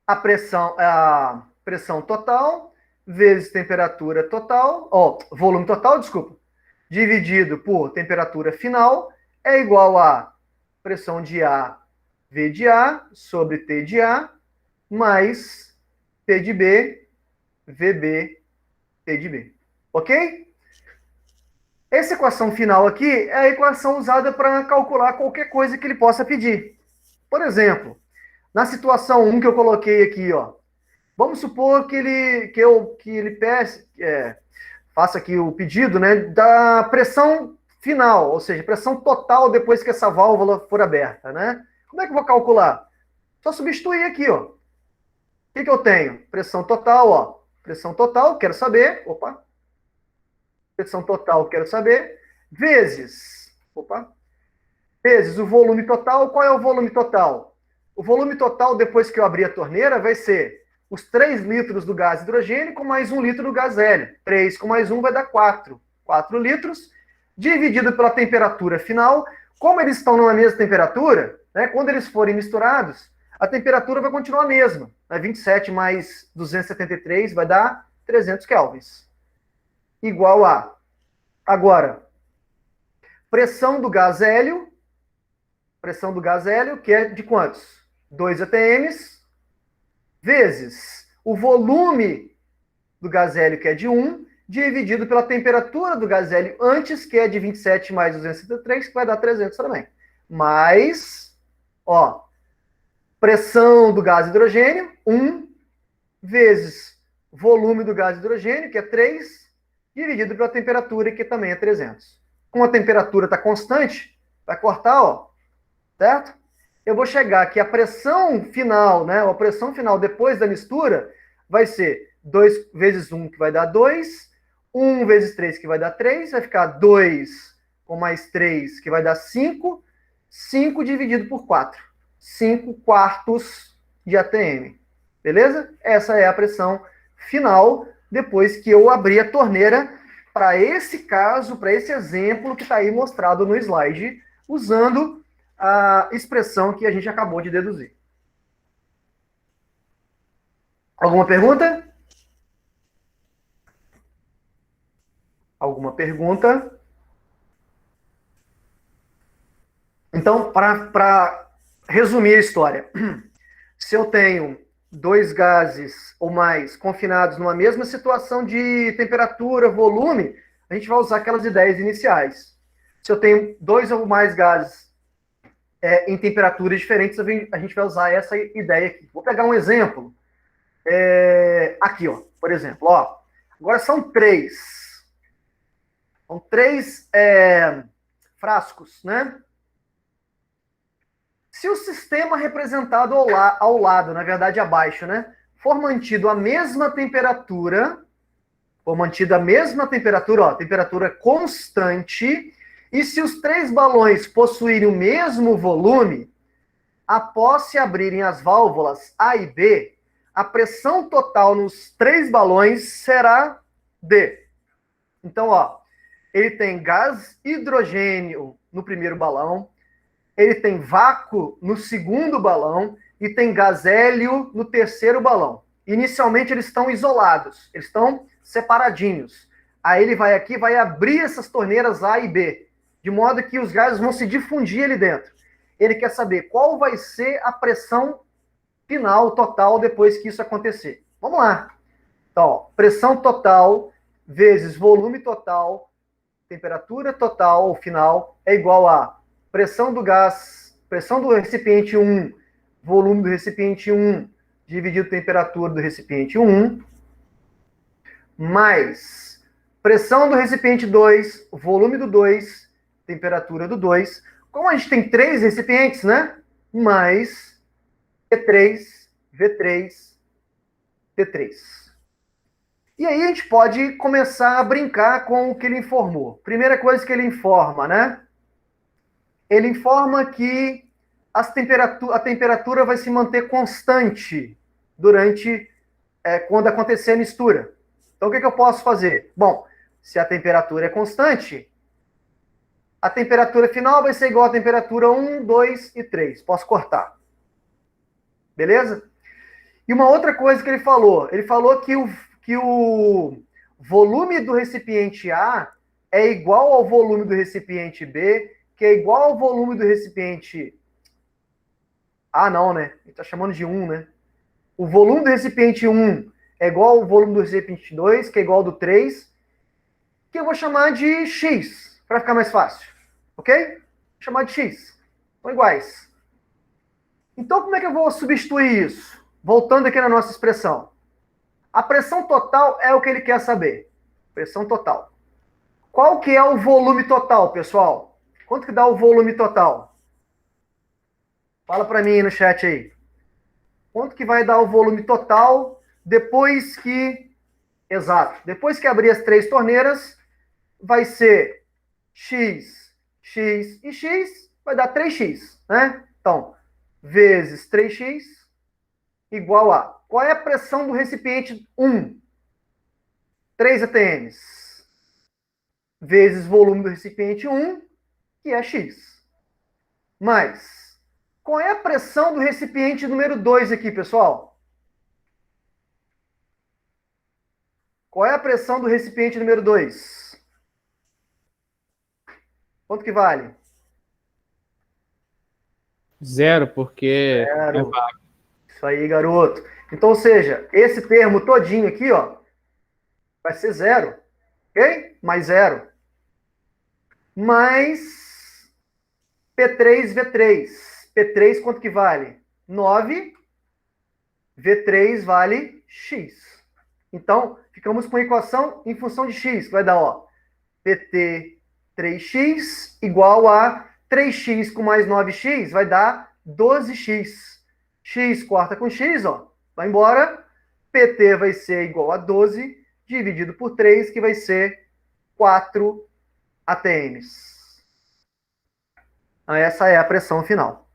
A pressão total vezes temperatura total, ó, volume total, desculpa, dividido por temperatura final é igual a pressão de A, V de A, sobre T de A, mais T de B, VB, T de B. Ok? Essa equação final aqui é a equação usada para calcular qualquer coisa que ele possa pedir. Por exemplo, na situação 1 que eu coloquei aqui, ó, vamos supor que ele peça, faça aqui o pedido, né, da pressão final, ou seja, pressão total depois que essa válvula for aberta, né? Como é que eu vou calcular? Só substituir aqui, ó. O que eu tenho? Pressão total, ó. Pressão total, quero saber. Opa. Pressão total, quero saber. Vezes. Opa. Vezes o volume total. Qual é o volume total? O volume total, depois que eu abrir a torneira, vai ser os 3 litros do gás hidrogênio com mais 1 litro do gás hélio. 3 com mais 1 vai dar 4. 4 litros, dividido pela temperatura final. Como eles estão numa mesma temperatura, né, quando eles forem misturados, a temperatura vai continuar a mesma. 27 mais 273 vai dar 300 kelvins. Igual a... Agora, pressão do gás hélio, que é de quantos? 2 atms, vezes o volume do gás hélio, que é de 1, dividido pela temperatura do gás hélio antes, que é de 27 mais 273, que vai dar 300 também. Mais, ó, pressão do gás hidrogênio, 1, vezes volume do gás hidrogênio, que é 3, dividido pela temperatura, que também é 300. Como a temperatura está constante, vai cortar, ó, certo? Eu vou chegar que a pressão final, né, a pressão final depois da mistura vai ser 2 vezes 1, que vai dar 2, 1 vezes 3, que vai dar 3, vai ficar 2 com mais 3, que vai dar 5, 5 dividido por 4. 5 quartos de ATM. Beleza? Essa é a pressão final, depois que eu abrir a torneira, para esse caso, para esse exemplo que está aí mostrado no slide, usando a expressão que a gente acabou de deduzir. Alguma pergunta? Alguma pergunta? Então, para resumir a história, se eu tenho 2 gases ou mais confinados numa mesma situação de temperatura, volume, a gente vai usar aquelas ideias iniciais. Se eu tenho 2 ou mais gases em temperaturas diferentes, a gente vai usar essa ideia aqui. Vou pegar um exemplo. Aqui, ó, por exemplo. Ó, agora são 3. São 3 frascos, né? Se o sistema representado ao lado, na verdade abaixo, né, for mantido a mesma temperatura, ó, temperatura constante, e se os 3 balões possuírem o mesmo volume, após se abrirem as válvulas A e B, a pressão total nos 3 balões será D. Então, ó, ele tem gás hidrogênio no primeiro balão, ele tem vácuo no segundo balão e tem gás hélio no terceiro balão. Inicialmente eles estão isolados, eles estão separadinhos. Aí ele vai aqui, vai abrir essas torneiras A e B, de modo que os gases vão se difundir ali dentro. Ele quer saber qual vai ser a pressão final, total, depois que isso acontecer. Vamos lá. Então, ó, pressão total vezes volume total, temperatura total, ou final, é igual a pressão do gás, pressão do recipiente 1, volume do recipiente 1, dividido temperatura do recipiente 1, mais pressão do recipiente 2, volume do 2, temperatura do 2. Como a gente tem 3 recipientes, né? Mais T3, V3, T3. E aí a gente pode começar a brincar com o que ele informou. Primeira coisa que ele informa, né? Ele informa que a temperatura vai se manter constante durante quando acontecer a mistura. Então, o que eu posso fazer? Bom, se a temperatura é constante, a temperatura final vai ser igual à temperatura 1, 2 e 3. Posso cortar. Beleza? E uma outra coisa que ele falou que o volume do recipiente A é igual ao volume do recipiente B, que é igual ao volume do recipiente A, não, né? Ele está chamando de 1, né? O volume do recipiente 1 é igual ao volume do recipiente 2, que é igual ao do 3, que eu vou chamar de X, para ficar mais fácil. Ok? Vou chamar de X. São iguais. Então, como é que eu vou substituir isso? Voltando aqui na nossa expressão. A pressão total é o que ele quer saber. Pressão total. Qual que é o volume total, pessoal? Quanto que dá o volume total? Fala para mim no chat aí. Quanto que vai dar o volume total depois que... Exato. Depois que abrir as 3 torneiras, vai ser X, X e X, vai dar 3X, né? Então, vezes 3X igual a... Qual é a pressão do recipiente 1? 3 atms. Vezes volume do recipiente 1, que é X. Mais, qual é a pressão do recipiente número 2 aqui, pessoal? Qual é a pressão do recipiente número 2? Quanto que vale? 0, porque Zero. é vácuo. Isso aí, garoto. Então, ou seja, esse termo todinho aqui, ó, vai ser 0. Ok? Mais 0. Mais P3, V3. P3 quanto que vale? 9. V3 vale X. Então, ficamos com a equação em função de X, que vai dar, ó, PT 3X igual a 3X com mais 9X, vai dar 12X. X corta com X, ó, vai embora. PT vai ser igual a 12, dividido por 3, que vai ser 4 atms. Essa é a pressão final.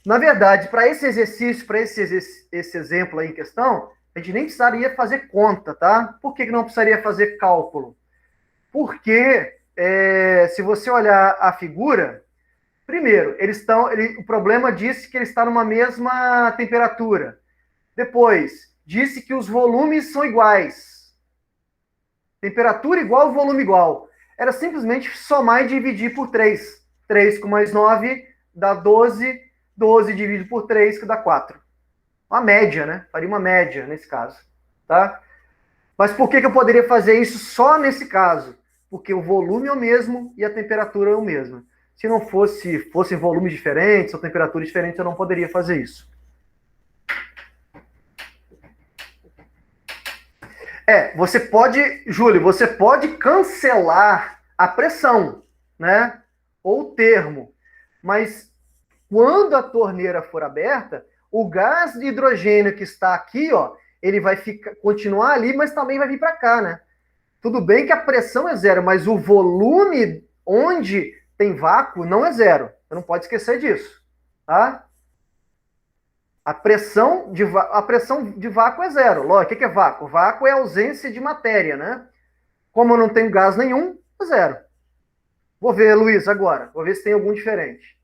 Na verdade, para esse exercício, para esse exemplo aí em questão, a gente nem precisaria fazer conta, tá? Por que não precisaria fazer cálculo? Porque, se você olhar a figura, primeiro, o problema disse que ele está numa mesma temperatura. Depois, disse que os volumes são iguais. Temperatura igual, volume igual. Era simplesmente somar e dividir por 3. 3 com mais 9 dá 12. 12 dividido por 3, que dá 4. Uma média, né? Faria uma média nesse caso. Tá? Mas por que eu poderia fazer isso só nesse caso? Porque o volume é o mesmo e a temperatura é o mesmo. Se não fossem volumes diferentes ou temperaturas diferentes, eu não poderia fazer isso. Você pode, Júlio, você pode cancelar a pressão, né? Ou o termo. Mas quando a torneira for aberta, o gás de hidrogênio que está aqui, ó, ele vai continuar ali, mas também vai vir para cá, né? Tudo bem que a pressão é 0, mas o volume onde tem vácuo não é 0. Você não pode esquecer disso, tá? A pressão de vácuo é 0. Lógico, o que é vácuo? Vácuo é ausência de matéria, né? Como eu não tenho gás nenhum, é 0. Vou ver, Luiz, agora. Vou ver se tem algum diferente.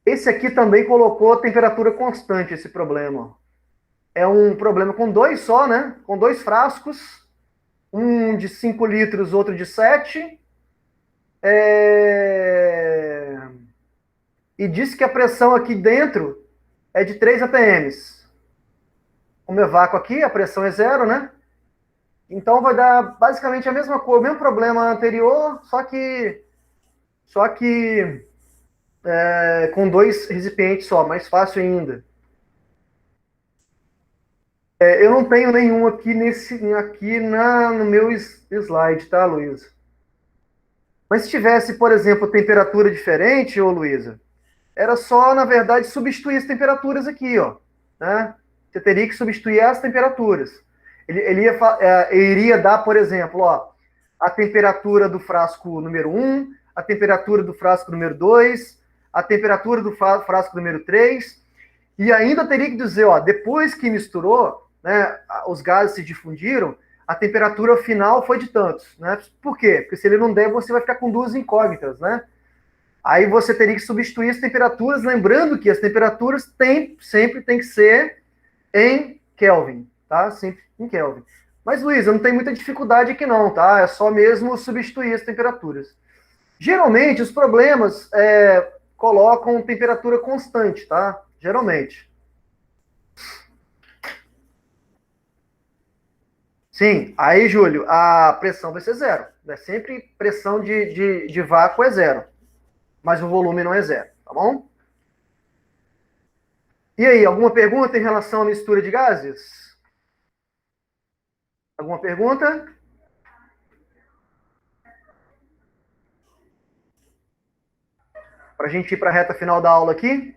Esse aqui também colocou temperatura constante, esse problema. É um problema com 2 só, né? Com 2 frascos. Um de 5 litros, outro de 7. E diz que a pressão aqui dentro é de 3 atms. Como é vácuo aqui, a pressão é 0, né? Então vai dar basicamente a mesma coisa, o mesmo problema anterior, só que com 2 recipientes só, mais fácil ainda. Eu não tenho nenhum aqui no meu slide, tá, Luísa? Mas se tivesse, por exemplo, temperatura diferente, ô Luísa, era só, na verdade, substituir as temperaturas aqui, ó. Né? Você teria que substituir as temperaturas. Iria dar, por exemplo, ó, a temperatura do frasco número 1, a temperatura do frasco número 2, a temperatura do frasco número 3, e ainda teria que dizer, ó, depois que misturou, né, os gases se difundiram, a temperatura final foi de tantos, né? Por quê? Porque se ele não der, você vai ficar com 2 incógnitas, né? Aí você teria que substituir as temperaturas, lembrando que as temperaturas sempre tem que ser em Kelvin, tá? Sempre em Kelvin. Mas, Luiz, eu não tenho muita dificuldade aqui não, tá? É só mesmo substituir as temperaturas. Geralmente, os problemas colocam temperatura constante, tá? Geralmente. Sim, aí, Júlio, a pressão vai ser 0. Né? Sempre pressão de vácuo é 0. Mas o volume não é 0, tá bom? E aí, alguma pergunta em relação à mistura de gases? Alguma pergunta? Para a gente ir para a reta final da aula aqui?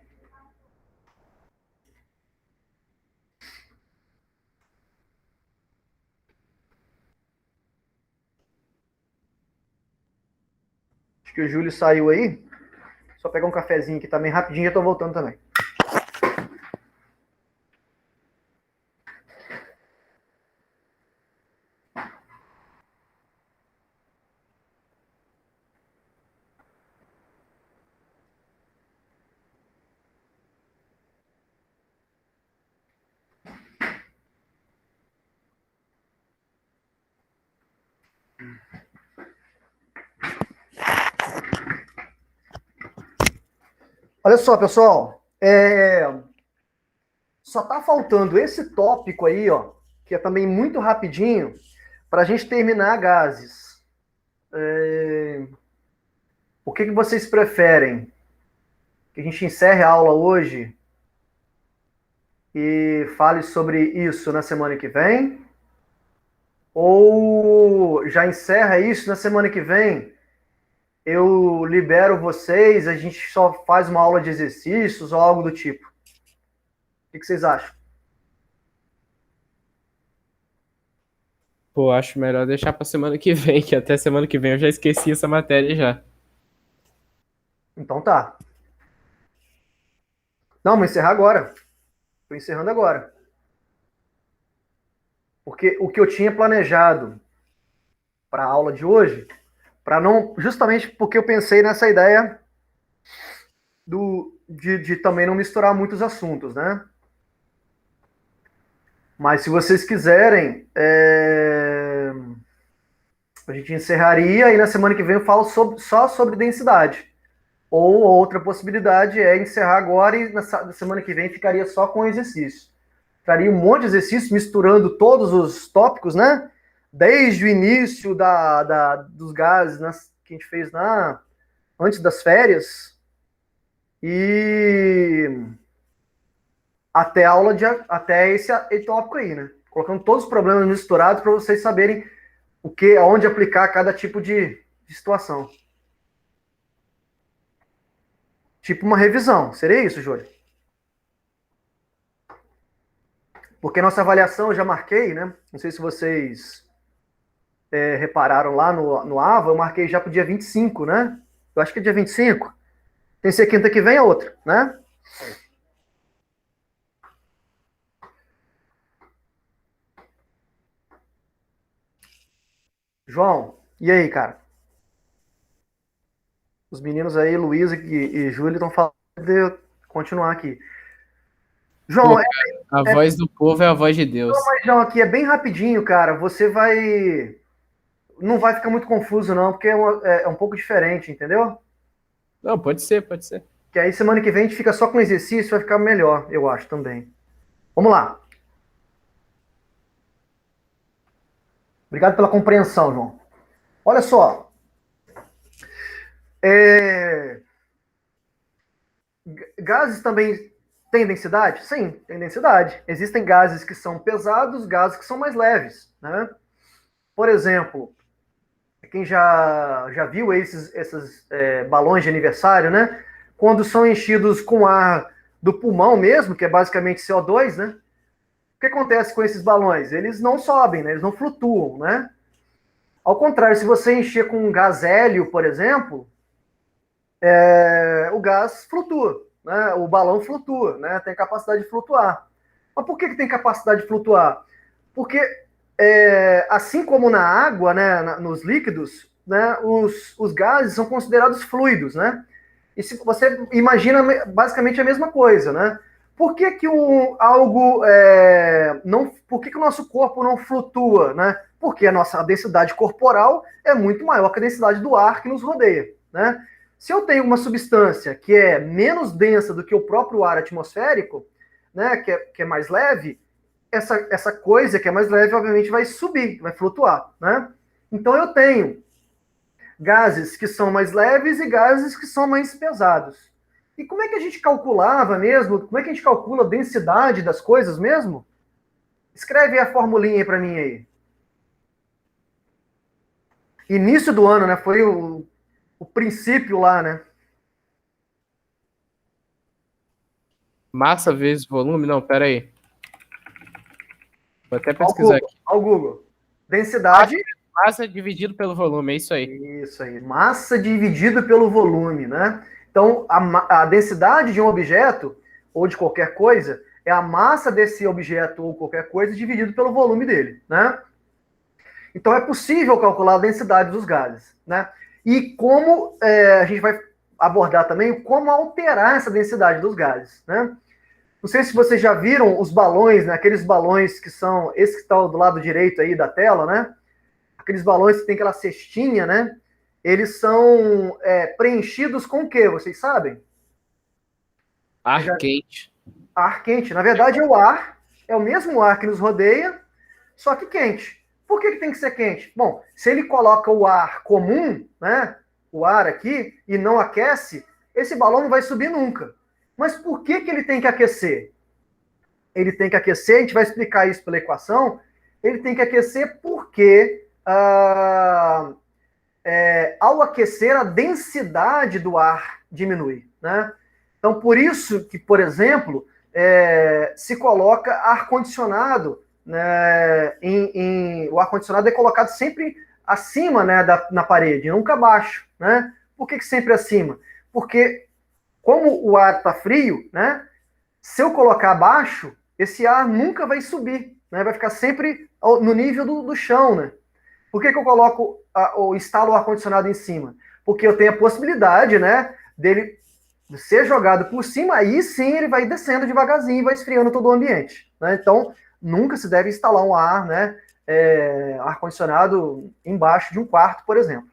Acho que o Júlio saiu aí. Só pegar um cafezinho aqui também, rapidinho, já estou voltando também. Olha só, pessoal. Só está faltando esse tópico aí, ó, que é também muito rapidinho, para a gente terminar gases. O que vocês preferem? Que a gente encerre a aula hoje e fale sobre isso na semana que vem? Ou já encerra isso na semana que vem? Eu libero vocês, a gente só faz uma aula de exercícios ou algo do tipo. O que vocês acham? Pô, acho melhor deixar pra semana que vem, que até semana que vem eu já esqueci essa matéria já. Então tá. Não, vou encerrar agora. Estou encerrando agora. Porque o que eu tinha planejado para a aula de hoje, para não, justamente porque eu pensei nessa ideia de também não misturar muitos assuntos, né? Mas se vocês quiserem, a gente encerraria e na semana que vem eu falo só sobre densidade. Ou outra possibilidade é encerrar agora e na semana que vem ficaria só com exercício. Traria um monte de exercício misturando todos os tópicos, né? Desde o início dos gases que a gente fez antes das férias e até até esse tópico aí, né? Colocando todos os problemas misturados para vocês saberem aonde aplicar cada tipo de situação. Tipo uma revisão. Seria isso, Júlio? Porque nossa avaliação eu já marquei, né? Não sei se vocês repararam lá no AVA, eu marquei já para o dia 25, né? Eu acho que é dia 25. Tem que ser quinta que vem a outra, né? João, e aí, cara? Os meninos aí, Luiz e Júlio, estão falando de eu continuar aqui. João, Pô, cara, a voz do povo é a voz de Deus. mas João, aqui é bem rapidinho, cara. Você não vai ficar muito confuso, não, porque é um pouco diferente, entendeu? Não, pode ser, pode ser. Que aí semana que vem a gente fica só com exercício, vai ficar melhor, eu acho também. Vamos lá. Obrigado pela compreensão, João. Olha só. Gases também têm densidade? Sim, tem densidade. Existem gases que são pesados, gases que são mais leves, né? Por exemplo, quem já viu esses balões de aniversário, né? Quando são enchidos com ar do pulmão mesmo, que é basicamente CO2, né? O que acontece com esses balões? Eles não sobem, né? Eles não flutuam, né? Ao contrário, se você encher com um gás hélio, por exemplo, o gás flutua, né? O balão flutua, né? Tem capacidade de flutuar. Mas por que tem capacidade de flutuar? Porque, assim como na água, né, nos líquidos, né, os gases são considerados fluidos, né? E se você imagina basicamente a mesma coisa, né? Por que que por que que o nosso corpo não flutua, né? Porque a nossa densidade corporal é muito maior que a densidade do ar que nos rodeia, né? Se eu tenho uma substância que é menos densa do que o próprio ar atmosférico, né, que é mais leve, essa coisa que é mais leve, obviamente, vai subir, vai flutuar, né? Então eu tenho gases que são mais leves e gases que são mais pesados. E como é que a gente calculava mesmo? Como é que a gente calcula a densidade das coisas mesmo? Escreve a formulinha aí para mim aí. Início do ano, né? Foi o princípio lá, né? Massa vezes volume? Não, pera aí. Vou até pesquisar aqui. Ao Google. Densidade. Massa dividido pelo volume, é isso aí. Isso aí. Massa dividido pelo volume, né? Então, a densidade de um objeto, ou de qualquer coisa, é a massa desse objeto ou qualquer coisa dividido pelo volume dele, né? Então, é possível calcular a densidade dos gases, né? E como a gente vai abordar também como alterar essa densidade dos gases, né? Não sei se vocês já viram os balões, né? Aqueles balões que são, esse que está do lado direito aí da tela, né? Aqueles balões que tem aquela cestinha, né? Eles são preenchidos com o quê? Vocês sabem? Ar quente. Ar quente. Na verdade, é o mesmo ar que nos rodeia, só que quente. Por que tem que ser quente? Bom, se ele coloca o ar comum, né? O ar aqui, e não aquece, esse balão não vai subir nunca. Mas por que ele tem que aquecer? Ele tem que aquecer, a gente vai explicar isso pela equação, ele tem que aquecer porque ao aquecer, a densidade do ar diminui, né? Então, por isso que, por exemplo, se coloca ar-condicionado, né, o ar-condicionado é colocado sempre acima, né, na parede, nunca abaixo, né? Por que sempre acima? Porque, como o ar está frio, né, se eu colocar abaixo, esse ar nunca vai subir, né, vai ficar sempre no nível do chão, né? Por que eu coloco ou instalo o ar-condicionado em cima? Porque eu tenho a possibilidade, né, dele ser jogado por cima, aí sim ele vai descendo devagarzinho e vai esfriando todo o ambiente, né? Então, nunca se deve instalar um ar-condicionado embaixo de um quarto, por exemplo.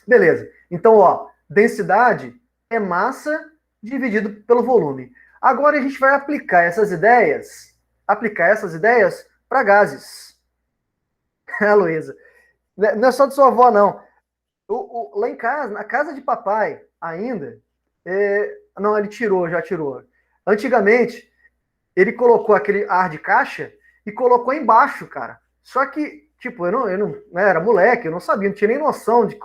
Beleza. Então, ó, densidade é massa dividido pelo volume. Agora a gente vai aplicar essas ideias para gases. Luísa, não é só de sua avó, não. Lá em casa, na casa de papai, ainda, não, ele já tirou. Antigamente, ele colocou aquele ar de caixa e colocou embaixo, cara. Só que, tipo, eu não era moleque, eu não sabia, não tinha nem noção de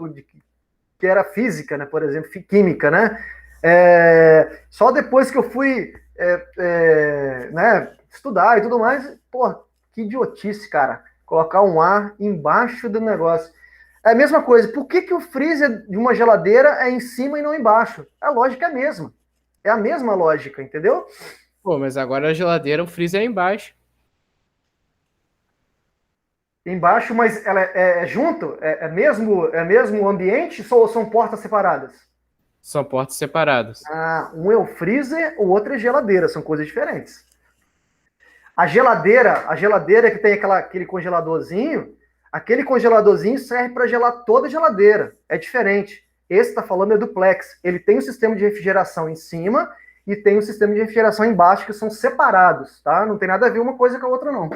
que era física, né, por exemplo, química, né? Só depois que eu fui né, estudar e tudo mais, pô, que idiotice, cara. Colocar um ar embaixo do negócio. É a mesma coisa. Por que o freezer de uma geladeira é em cima e não embaixo? A lógica é a mesma. É a mesma lógica, entendeu? Pô, mas agora a geladeira, o freezer é embaixo. Embaixo, mas ela é junto? É mesmo ambiente ou são portas separadas? São portas separadas. Um é o freezer, o outro é geladeira. São coisas diferentes. A geladeira que tem aquele congeladorzinho, aquele congeladorzinho serve para gelar toda a geladeira. É diferente. Esse está falando é duplex. Ele tem um sistema de refrigeração em cima e tem um sistema de refrigeração embaixo, que são separados, tá? Não tem nada a ver uma coisa com a outra, não.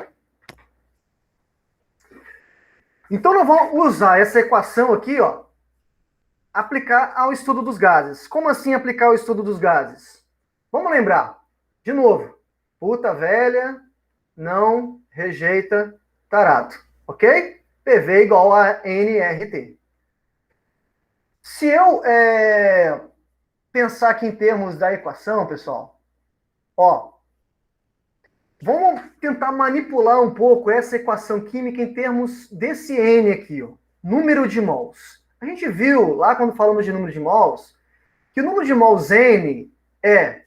Então, nós vamos usar essa equação aqui, ó, aplicar ao estudo dos gases. Como assim aplicar ao estudo dos gases? Vamos lembrar, de novo, puta velha não rejeita tarado, ok? PV igual a nRT. Se eu pensar aqui em termos da equação, pessoal, ó, vamos tentar manipular um pouco essa equação química em termos desse N aqui, ó, número de mols. A gente viu lá quando falamos de número de mols, que o número de mols N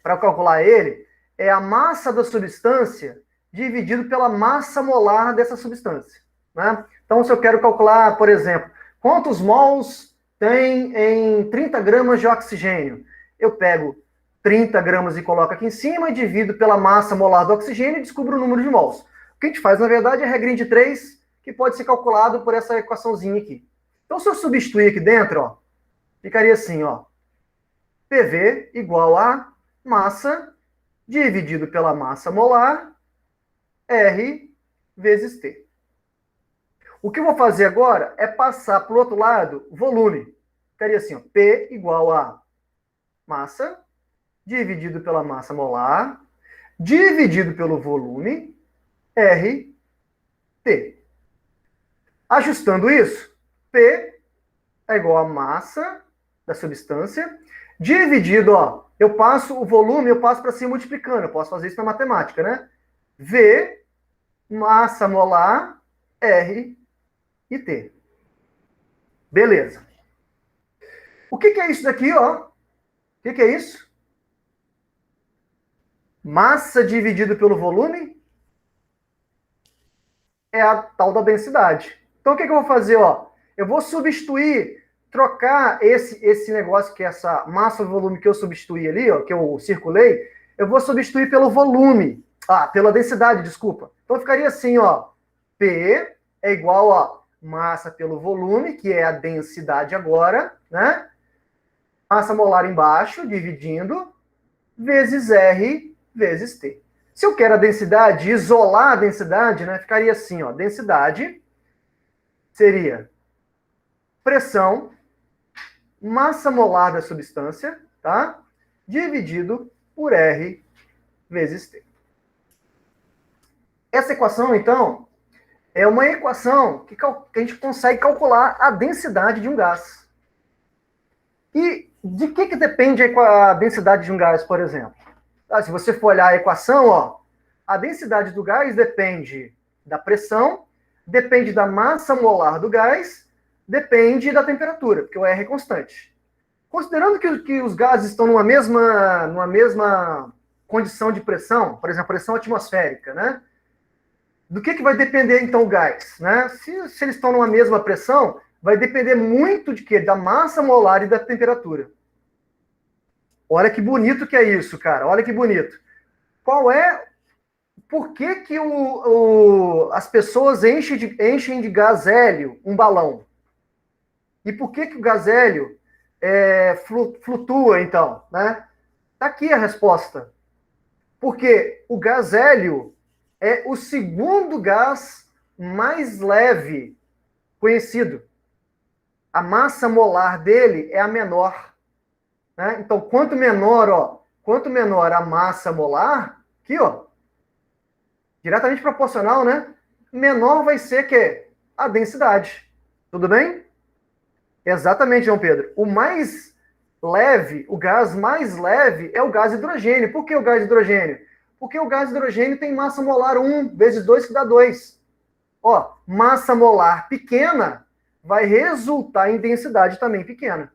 para calcular ele, é a massa da substância dividido pela massa molar dessa substância. Né? Então, se eu quero calcular, por exemplo, quantos mols tem em 30 gramas de oxigênio, eu pego 30 gramas e coloco aqui em cima, divido pela massa molar do oxigênio e descubro o número de mols. O que a gente faz, na verdade, é a regrinha de 3, que pode ser calculado por essa equaçãozinha aqui. Então, se eu substituir aqui dentro, ó, ficaria assim, ó, PV igual a massa dividido pela massa molar, R vezes T. O que eu vou fazer agora é passar para o outro lado volume. Ficaria assim, ó, P igual a massa dividido pela massa molar, dividido pelo volume, R, T. Ajustando isso, P é igual a massa da substância, dividido, ó, eu passo o volume, eu passo para cima multiplicando, eu posso fazer isso na matemática, né? V, massa molar, R e T. Beleza. O que é isso daqui, ó? O que é isso? Massa dividido pelo volume é a tal da densidade. Então, o que eu vou fazer, ó? Eu vou substituir, trocar esse negócio, que é essa massa do volume que eu substituí ali, ó, que eu circulei, eu vou substituir pelo volume. Pela densidade, desculpa. Então, ficaria assim, ó. P é igual a massa pelo volume, que é a densidade agora, né? Massa molar embaixo, dividindo, vezes R vezes T. Se eu quero a densidade, isolar a densidade, né? Ficaria assim, ó. Densidade seria pressão, massa molar da substância, tá? Dividido por R vezes T. Essa equação, então, é uma equação que a gente consegue calcular a densidade de um gás. E de que depende a densidade de um gás, por exemplo? Se você for olhar a equação, ó, a densidade do gás depende da pressão, depende da massa molar do gás, depende da temperatura, porque o R é constante. Considerando que os gases estão numa mesma condição de pressão, por exemplo, pressão atmosférica, né? Do que vai depender, então, o gás? Né? Se eles estão numa mesma pressão, vai depender muito de quê? Da massa molar e da temperatura. Olha que bonito que é isso, cara. Olha que bonito. Por que as pessoas enchem de gás hélio um balão? E por que o gás hélio flutua, então? Né? Tá aqui a resposta. Porque o gás hélio é o segundo gás mais leve conhecido. A massa molar dele é a menor. Né? Então, quanto menor a massa molar, aqui, ó, diretamente proporcional, né? Menor vai ser a densidade. Tudo bem? Exatamente, João Pedro. O mais leve, o gás mais leve é o gás hidrogênio. Por que o gás hidrogênio? Porque o gás hidrogênio tem massa molar 1 vezes 2, que dá 2. Ó, massa molar pequena vai resultar em densidade também pequena.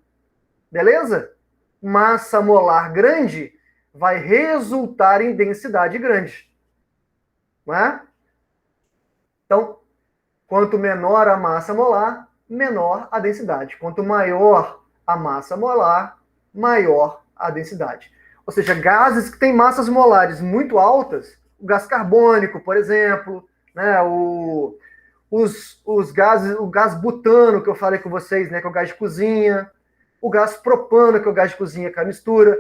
Beleza? Massa molar grande vai resultar em densidade grande. Não é? Então, quanto menor a massa molar, menor a densidade. Quanto maior a massa molar, maior a densidade. Ou seja, gases que têm massas molares muito altas, o gás carbônico, por exemplo, né, o gás butano, que eu falei com vocês, né, que é o gás de cozinha, o gás propano, que é o gás de cozinha, que é a mistura,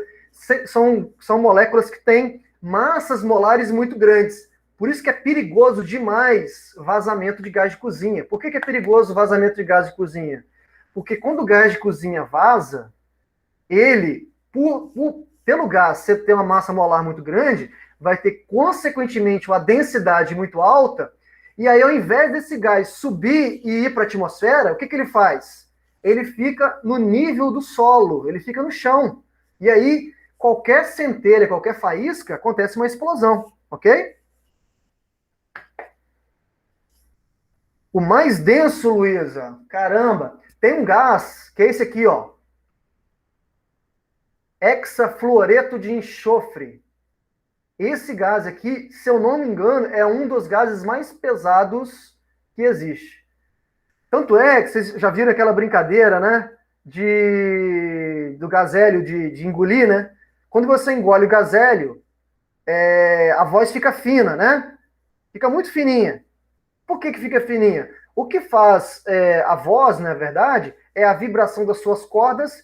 são moléculas que têm massas molares muito grandes. Por isso que é perigoso demais vazamento de gás de cozinha. Por que é perigoso o vazamento de gás de cozinha? Porque quando o gás de cozinha vaza, ele, pelo gás ser ter uma massa molar muito grande, vai ter, consequentemente, uma densidade muito alta, e aí, ao invés desse gás subir e ir para a atmosfera, o que ele faz? Ele fica no nível do solo, ele fica no chão. E aí, qualquer centelha, qualquer faísca, acontece uma explosão, ok? O mais denso, Luísa, caramba, tem um gás, que é esse aqui, ó. Hexafluoreto de enxofre. Esse gás aqui, se eu não me engano, é um dos gases mais pesados que existe. Tanto é que vocês já viram aquela brincadeira, né? Do gás hélio de engolir, né? Quando você engole o gás hélio, a voz fica fina, né? Fica muito fininha. Por que fica fininha? O que faz a voz, na verdade, é a vibração das suas cordas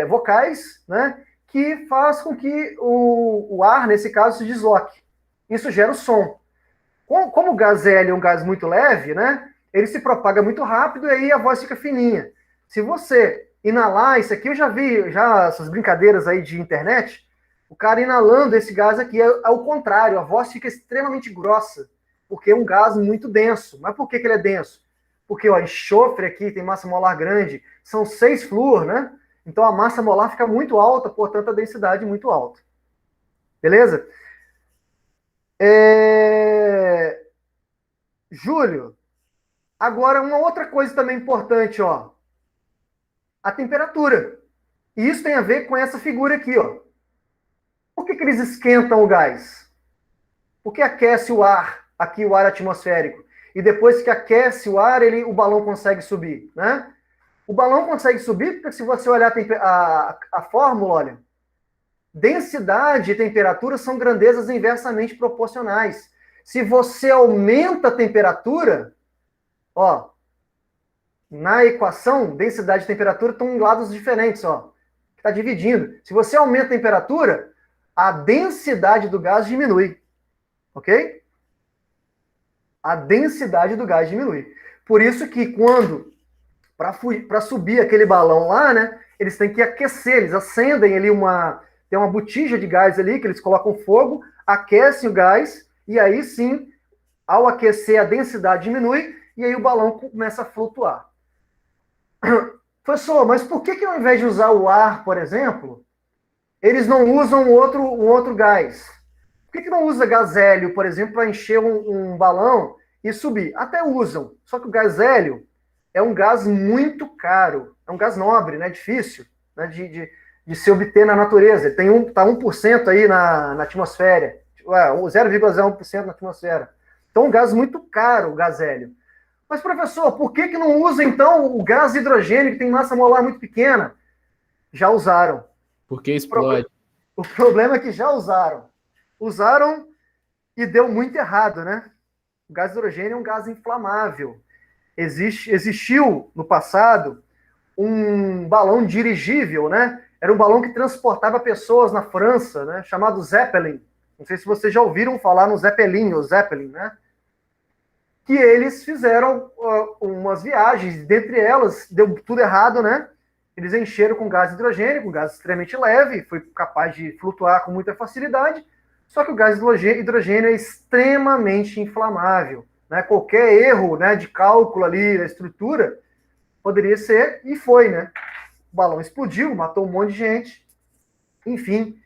vocais, né? Que faz com que o ar, nesse caso, se desloque. Isso gera o som. Como o gás hélio é um gás muito leve, né? Ele se propaga muito rápido e aí a voz fica fininha. Se você inalar isso aqui, eu já vi essas brincadeiras aí de internet, o cara inalando esse gás aqui é o contrário, a voz fica extremamente grossa, porque é um gás muito denso. Mas por que ele é denso? Porque o enxofre aqui tem massa molar grande, são 6 flúor, né? Então a massa molar fica muito alta, portanto a densidade muito alta. Beleza? Júlio, agora uma outra coisa também importante, ó. A temperatura. E isso tem a ver com essa figura aqui, ó. Por que eles esquentam o gás? Porque aquece o ar, aqui o ar atmosférico. E depois que aquece o ar, o balão consegue subir, né? O balão consegue subir porque se você olhar a fórmula, olha, densidade e temperatura são grandezas inversamente proporcionais. Se você aumenta a temperatura, ó, na equação, densidade e temperatura estão em lados diferentes, ó. Está dividindo. Se você aumenta a temperatura, a densidade do gás diminui. Ok? A densidade do gás diminui. Por isso que quando, para subir aquele balão lá, né, eles têm que aquecer, eles acendem ali tem uma botija de gás ali, que eles colocam fogo, aquecem o gás, e aí sim, ao aquecer, a densidade diminui, e aí o balão começa a flutuar. Professor, mas por que ao invés de usar o ar, por exemplo, eles não usam um outro gás? Por que não usa gás hélio, por exemplo, para encher um balão e subir? Até usam, só que o gás hélio é um gás muito caro, é um gás nobre, né, difícil, né, de se obter na natureza. Ele tá 1% aí na atmosfera, 0,01% na atmosfera. Então, um gás muito caro, o gás hélio. Mas, professor, por que não usa, então, o gás hidrogênio, que tem massa molar muito pequena? Já usaram. Porque explode. O problema é que já usaram. Usaram e deu muito errado, né? O gás hidrogênio é um gás inflamável. Existiu, no passado, um balão dirigível, né? Era um balão que transportava pessoas na França, né? Chamado Zeppelin. Não sei se vocês já ouviram falar no Zeppelin, ou Zeppelin, né? Que eles fizeram umas viagens, dentre elas, deu tudo errado, né? Eles encheram com gás hidrogênio, com gás extremamente leve, foi capaz de flutuar com muita facilidade, só que o gás hidrogênio é extremamente inflamável, né? Qualquer erro, né, de cálculo ali da estrutura poderia ser, e foi, né? O balão explodiu, matou um monte de gente, enfim,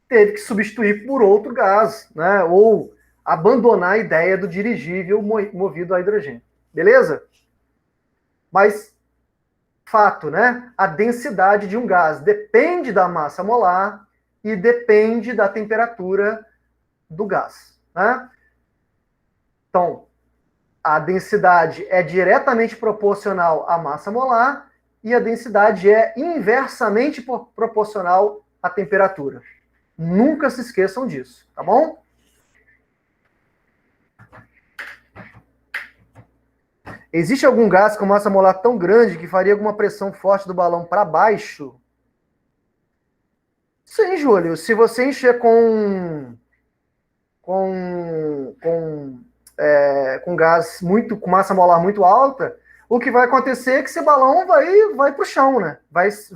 teve que substituir por outro gás, né? Ou abandonar a ideia do dirigível movido a hidrogênio. Beleza? Mas, fato, né? A densidade de um gás depende da massa molar e depende da temperatura do gás, né? Então, a densidade é diretamente proporcional à massa molar e a densidade é inversamente proporcional à temperatura. Nunca se esqueçam disso, tá bom? Existe algum gás com massa molar tão grande que faria alguma pressão forte do balão para baixo? Sim, Júlio. Se você encher com gás com massa molar muito alta, o que vai acontecer é que esse balão vai para o chão, né? Vai se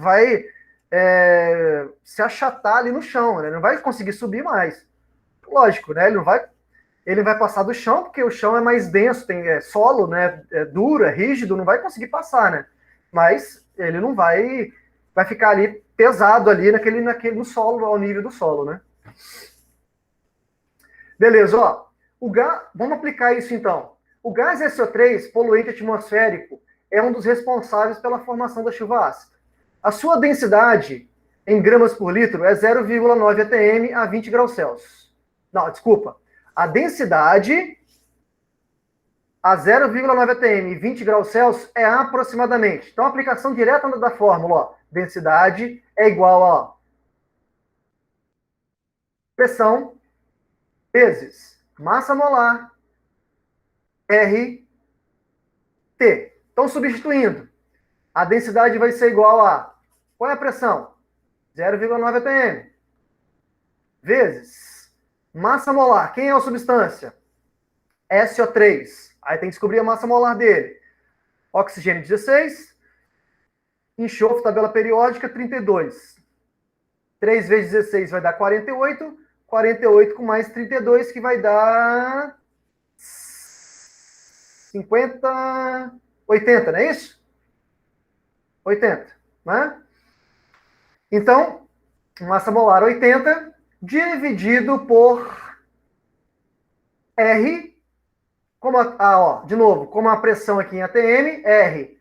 achatar ali no chão, né? Não vai conseguir subir mais. Lógico, né? Ele vai passar do chão, porque o chão é mais denso, tem solo, né? É duro, é rígido, não vai conseguir passar, né? Mas ele não vai ficar ali pesado ali no solo, ao nível do solo, né? Beleza, ó. Vamos aplicar isso então. O gás SO3, poluente atmosférico, é um dos responsáveis pela formação da chuva ácida. A sua densidade em gramas por litro é 0,9 atm a 20 graus Celsius. Não, desculpa. A densidade a 0,9 atm e 20 graus Celsius é aproximadamente. Então, a aplicação direta da fórmula, ó, densidade é igual a pressão vezes massa molar RT. Então, substituindo, a densidade vai ser igual a... Qual é a pressão? 0,9 atm. Vezes massa molar. Quem é a substância? SO3. Aí tem que descobrir a massa molar dele. Oxigênio 16. Enxofre, tabela periódica, 32. 3 vezes 16 vai dar 48. 48 com mais 32, que vai dar 50, 80, não é isso? 80, né? Então, massa molar 80 dividido por R, de novo, como a pressão aqui em ATM, R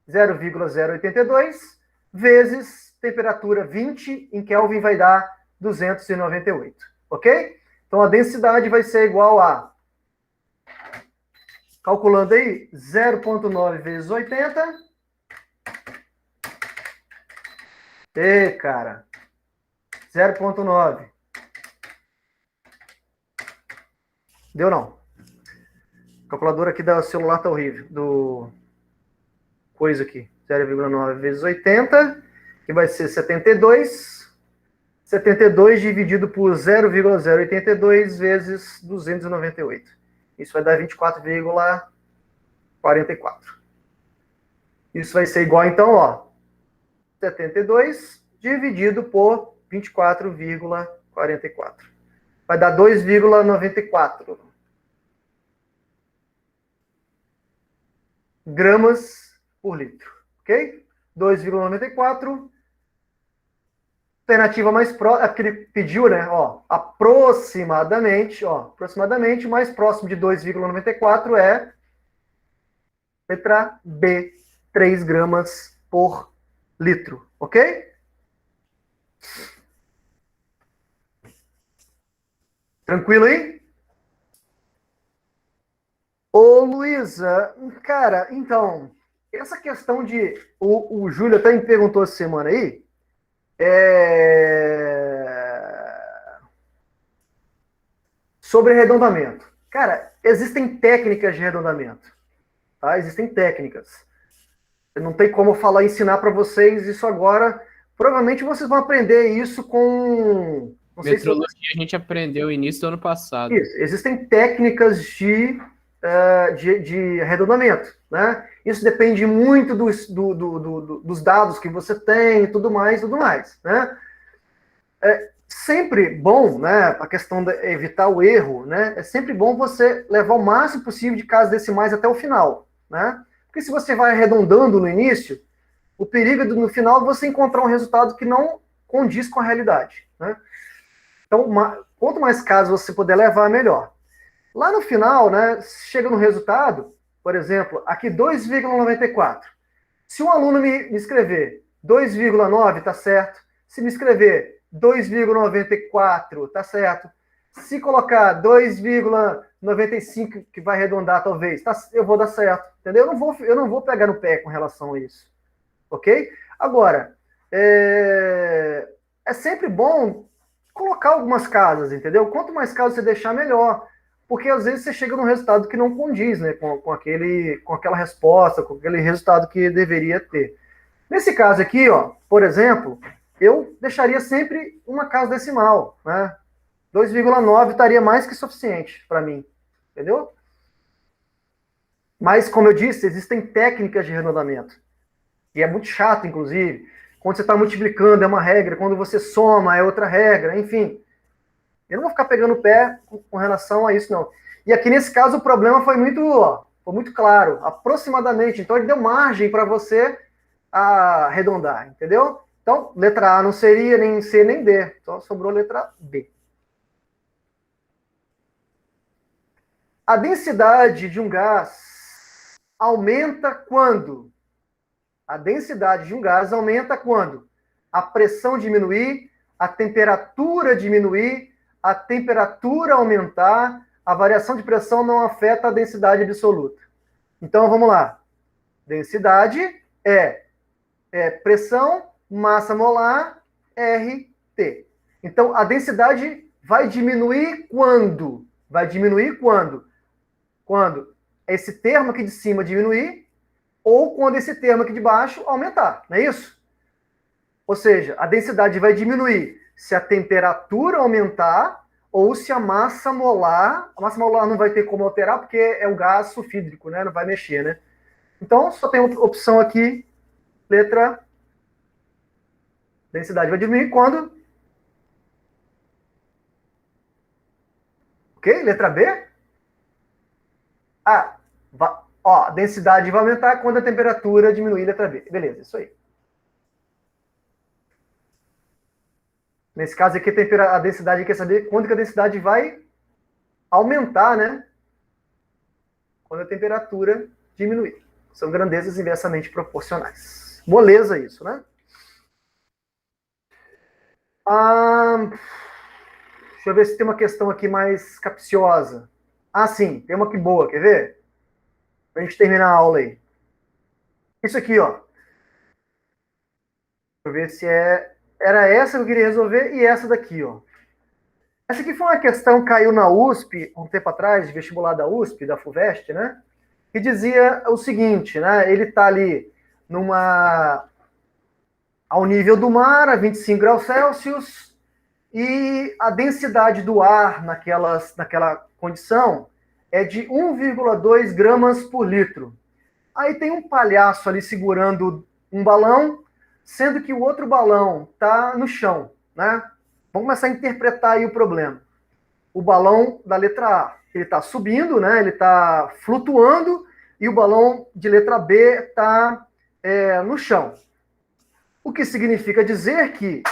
0,082 vezes temperatura 20 em Kelvin vai dar 298, ok? Então, a densidade vai ser igual a, calculando aí, 0,9 vezes 80. Cara, 0,9. Deu não. A calculadora aqui do celular tá horrível. Coisa aqui. 0,9 vezes 80, que vai ser 72. 72 dividido por 0,082 vezes 298. Isso vai dar 24,44. Isso vai ser igual, então, ó, 72 dividido por 24,44. Vai dar 2,94 gramas por litro, ok? 2,94. Alternativa mais próxima, é porque ele pediu, né? Ó, aproximadamente, o mais próximo de 2,94 é letra B, 3 gramas por litro, ok? Tranquilo aí? Ô, Luísa, cara, então, essa questão de... O Júlio até me perguntou essa semana aí, sobre arredondamento. Cara, existem técnicas de arredondamento, tá? Existem técnicas. Não tem como ensinar para vocês isso agora. Provavelmente vocês vão aprender isso com... Metrologia a gente aprendeu no início do ano passado. Isso. Existem técnicas de arredondamento, né? Isso depende muito dos dados que você tem e tudo mais, né? É sempre bom, né? A questão de evitar o erro, né? É sempre bom você levar o máximo possível de casas decimais até o final, né? Porque se você vai arredondando no início, o perigo no final é você encontrar um resultado que não condiz com a realidade, né? Então, quanto mais casos você puder levar, melhor. Lá no final, né, chega no resultado, por exemplo, aqui 2,94. Se um aluno me escrever 2,9, tá certo. Se me escrever 2,94, tá certo. Se colocar 2,95, que vai arredondar talvez, eu vou dar certo, entendeu? Eu não vou pegar no pé com relação a isso, ok? Agora, é sempre bom colocar algumas casas, entendeu? Quanto mais casas você deixar, melhor. Porque às vezes você chega num resultado que não condiz, né, com aquela resposta, com aquele resultado que deveria ter. Nesse caso aqui, ó, por exemplo, eu deixaria sempre uma casa decimal, né? 2,9 estaria mais que suficiente para mim, entendeu? Mas, como eu disse, existem técnicas de arredondamento. E é muito chato, inclusive. Quando você está multiplicando é uma regra, quando você soma é outra regra, enfim. Eu não vou ficar pegando o pé com relação a isso, não. E aqui, nesse caso, o problema foi muito claro, aproximadamente. Então, ele deu margem para você arredondar, entendeu? Então, letra A não seria nem C nem D. Só sobrou letra B. A densidade de um gás aumenta quando? A densidade de um gás aumenta quando? A pressão diminuir, a temperatura diminuir, a temperatura aumentar, a variação de pressão não afeta a densidade absoluta. Então, vamos lá. Densidade é pressão, massa molar, RT. Então, a densidade vai diminuir quando? Vai diminuir quando? Quando esse termo aqui de cima diminuir ou quando esse termo aqui de baixo aumentar, não é isso? Ou seja, a densidade vai diminuir se a temperatura aumentar ou se a massa molar não vai ter como alterar porque é o gás sulfídrico, né? Não vai mexer, né? Então, só tem uma opção aqui, letra densidade vai diminuir quando? Ok? Letra B? A densidade vai aumentar quando a temperatura diminuir, letra B. Beleza, isso aí. Nesse caso aqui, a densidade quer saber quando que a densidade vai aumentar, né? Quando a temperatura diminuir. São grandezas inversamente proporcionais. Moleza isso, né? Deixa eu ver se tem uma questão aqui mais capciosa. Sim, tem uma aqui boa, quer ver? Pra gente terminar a aula aí. Isso aqui, ó. Deixa eu ver se era essa que eu queria resolver e essa daqui, ó. Essa aqui foi uma questão que caiu na USP, um tempo atrás, de vestibular da USP, da FUVEST, né? Que dizia o seguinte, né? Ele está ali ao nível do mar, a 25 graus Celsius, e a densidade do ar naquela condição é de 1,2 gramas por litro. Aí tem um palhaço ali segurando um balão, sendo que o outro balão está no chão, né? Vamos começar a interpretar aí o problema. O balão da letra A, ele está subindo, né? Ele está flutuando, e o balão de letra B está no chão. O que significa dizer que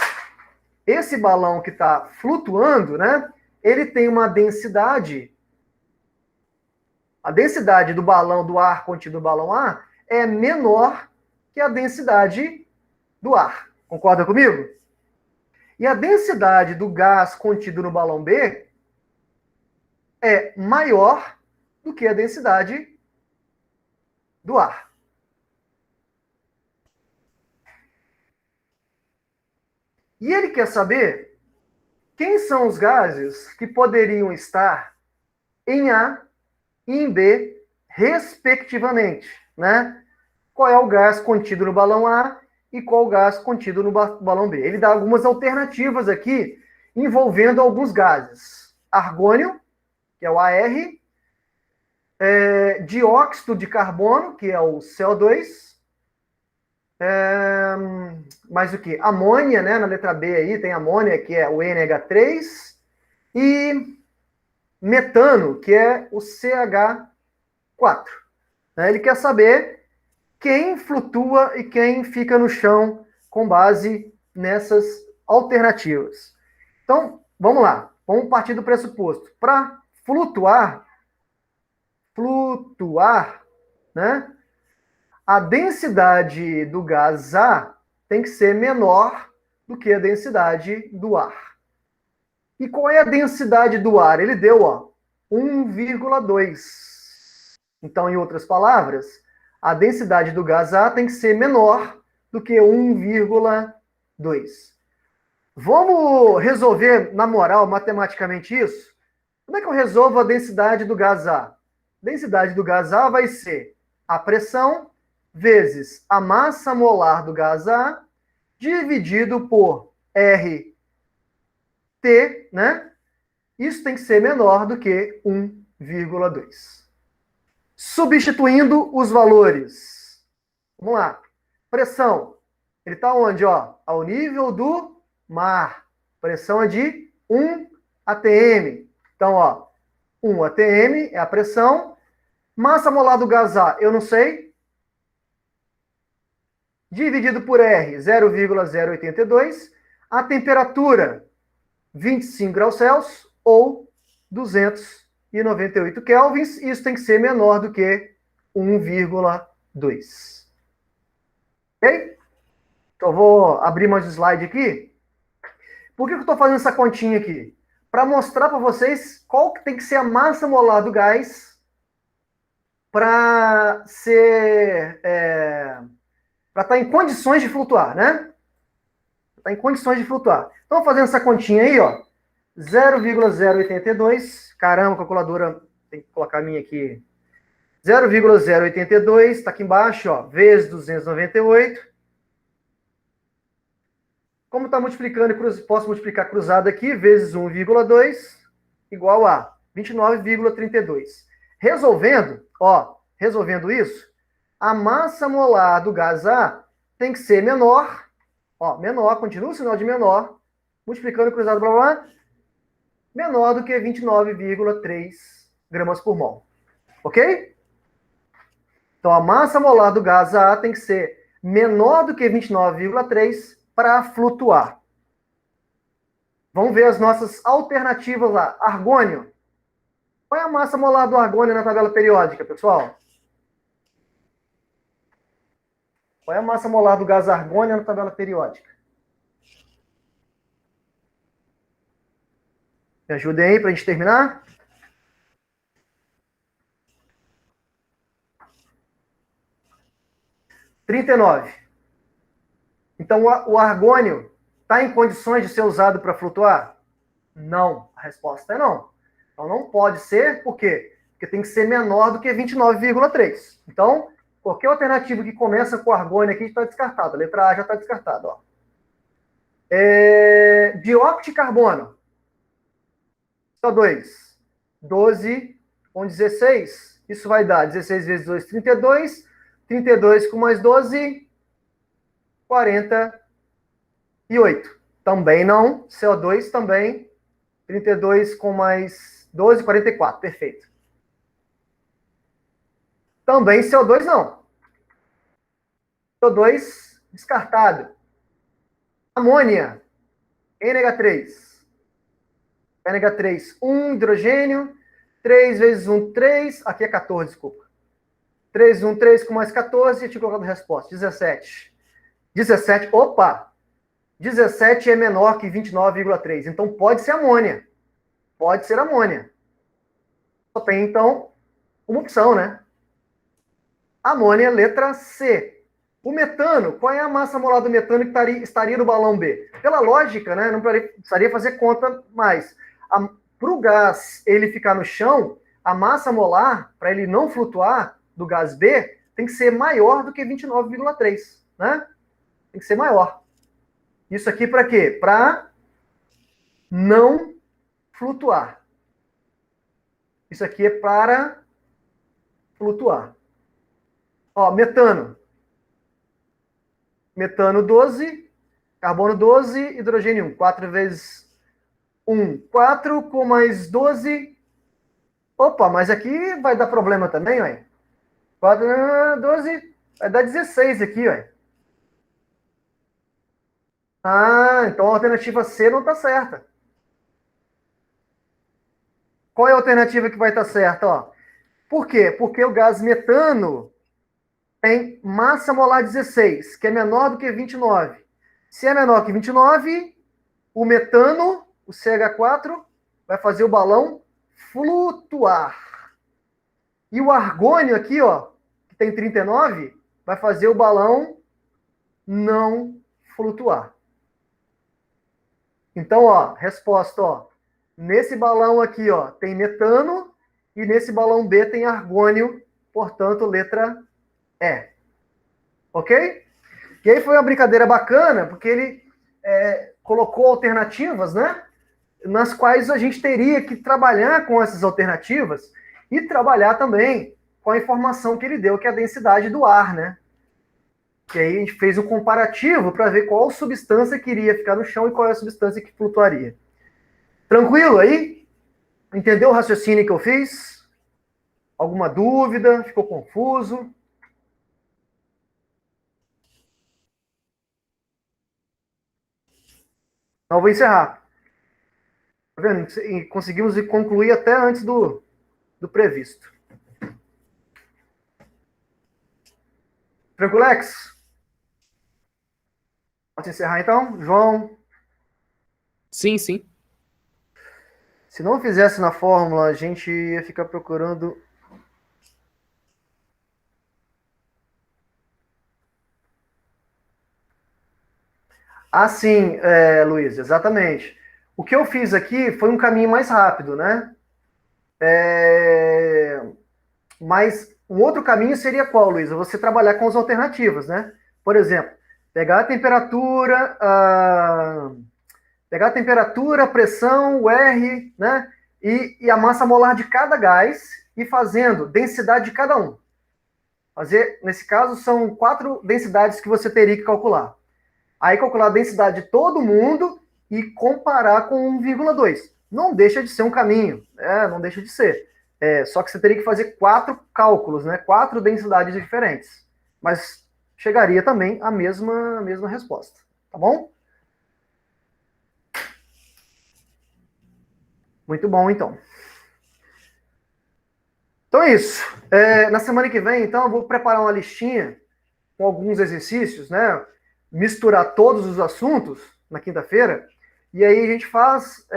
esse balão que está flutuando, né? Ele tem uma densidade. A densidade do balão, do ar contido no balão A, é menor que a densidade do ar. Concorda comigo? E a densidade do gás contido no balão B é maior do que a densidade do ar. E ele quer saber quem são os gases que poderiam estar em A e em B, respectivamente, né? Qual é o gás contido no balão A e qual o gás contido no balão B. Ele dá algumas alternativas aqui envolvendo alguns gases. Argônio, que é o AR, dióxido de carbono, que é o CO2, mais o que? Amônia, né? Na letra B aí tem amônia, que é o NH3, e metano, que é o CH4. Ele quer saber quem flutua e quem fica no chão com base nessas alternativas. Então, vamos lá. Vamos partir do pressuposto. Para flutuar, né? A densidade do gás A tem que ser menor do que a densidade do ar. E qual é a densidade do ar? Ele deu 1,2. Então, em outras palavras, a densidade do gás A tem que ser menor do que 1,2. Vamos resolver, na moral, matematicamente isso? Como é que eu resolvo a densidade do gás A? A densidade do gás A vai ser a pressão vezes a massa molar do gás A dividido por RT, né? Isso tem que ser menor do que 1,2. Substituindo os valores. Vamos lá. Pressão. Ele está onde? Ó? Ao nível do mar. Pressão é de 1 atm. Então, ó, 1 atm é a pressão. Massa molar do gás A, eu não sei. Dividido por R, 0,082. A temperatura, 25 graus Celsius ou 298 kelvins. Isso tem que ser menor do que 1,2. Ok? Então, eu vou abrir mais um slide aqui. Por que eu estou fazendo essa continha aqui? Para mostrar para vocês qual que tem que ser a massa molar do gás para ser... para estar em condições de flutuar, né? Está em condições de flutuar. Então, fazendo essa continha aí, ó. 0,082. Caramba, calculadora, tem que colocar a minha aqui. 0,082, está aqui embaixo, ó. Vezes 298. Como está multiplicando, posso multiplicar cruzado aqui, vezes 1,2, igual a 29,32. Resolvendo isso, a massa molar do gás A tem que ser menor, ó, menor, continua o sinal de menor, multiplicando cruzado, blá, blá, blá, menor do que 29,3 gramas por mol. Ok? Então, a massa molar do gás A tem que ser menor do que 29,3 para flutuar. Vamos ver as nossas alternativas lá. Argônio. Qual é a massa molar do argônio na tabela periódica, pessoal? Qual é a massa molar do gás argônio na tabela periódica? Me ajudem aí para a gente terminar. (39). Então, o argônio está em condições de ser usado para flutuar? Não. A resposta é não. Então, não pode ser, por quê? Porque tem que ser menor do que 29,3. Então, qualquer alternativa que começa com argônio aqui está descartada. A letra A já está descartada. Ó. Dióxido de carbono. CO2. 12 com 16. Isso vai dar 16 vezes 2, 32. 32 com mais 12... 48. Também não. CO2 também. 32 com mais 12, 44. Perfeito. Também CO2 não. CO2 descartado. Amônia. NH3. NH3, 1 hidrogênio. 3 vezes 1, 3. Aqui é 14, desculpa. 3 vezes 1, 3 com mais 14. Eu tinha colocado a resposta. 17. 17, opa! 17 é menor que 29,3. Então, pode ser amônia. Pode ser amônia. Só tem, então, uma opção, né? Amônia, letra C. O metano, qual é a massa molar do metano que estaria no balão B? Pela lógica, né? Não precisaria fazer conta mais. Para o gás ele ficar no chão, a massa molar, para ele não flutuar, do gás B, tem que ser maior do que 29,3, né? Tem que ser maior. Isso aqui para quê? Para não flutuar. Isso aqui é para flutuar. Ó, metano. Metano 12, carbono 12, hidrogênio 1. 4 vezes 1, 4, com mais 12. Opa, mas aqui vai dar problema também, ué. 4, 12, vai dar 16 aqui, ué. Ah, então a alternativa C não está certa. Qual é a alternativa que vai estar certa? Ó? Por quê? Porque o gás metano tem massa molar 16, que é menor do que 29. Se é menor que 29, o metano, o CH4, vai fazer o balão flutuar. E o argônio aqui, ó, que tem 39, vai fazer o balão não flutuar. Então, ó, resposta, ó. Nesse balão aqui, ó, tem metano e nesse balão B tem argônio, portanto, letra E. Ok? E aí foi uma brincadeira bacana, porque ele colocou alternativas, né? Nas quais a gente teria que trabalhar com essas alternativas e trabalhar também com a informação que ele deu, que é a densidade do ar, né? Que aí a gente fez um comparativo para ver qual substância que iria ficar no chão e qual é a substância que flutuaria. Tranquilo aí? Entendeu o raciocínio que eu fiz? Alguma dúvida? Ficou confuso? Então, eu vou encerrar. Tá vendo? E conseguimos concluir até antes do previsto. Tranquilex? Pode encerrar então? João? Sim, sim. Se não fizesse na fórmula, a gente ia ficar procurando. Ah, sim, Luiz, exatamente. O que eu fiz aqui foi um caminho mais rápido, né? Mas um outro caminho seria qual, Luiz? Você trabalhar com as alternativas, né? Por exemplo, pegar a temperatura, pegar a temperatura, a pressão, o R, né? E a massa molar de cada gás e fazendo densidade de cada um. Fazer, nesse caso, são 4 densidades que você teria que calcular. Aí calcular a densidade de todo mundo e comparar com 1,2. Não deixa de ser um caminho, não deixa de ser. Só que você teria que fazer 4 cálculos, né? 4 densidades diferentes. Mas chegaria também à mesma resposta. Tá bom? Muito bom, então. Então é isso. Na semana que vem, então, eu vou preparar uma listinha com alguns exercícios, né? Misturar todos os assuntos na quinta-feira, e aí a gente faz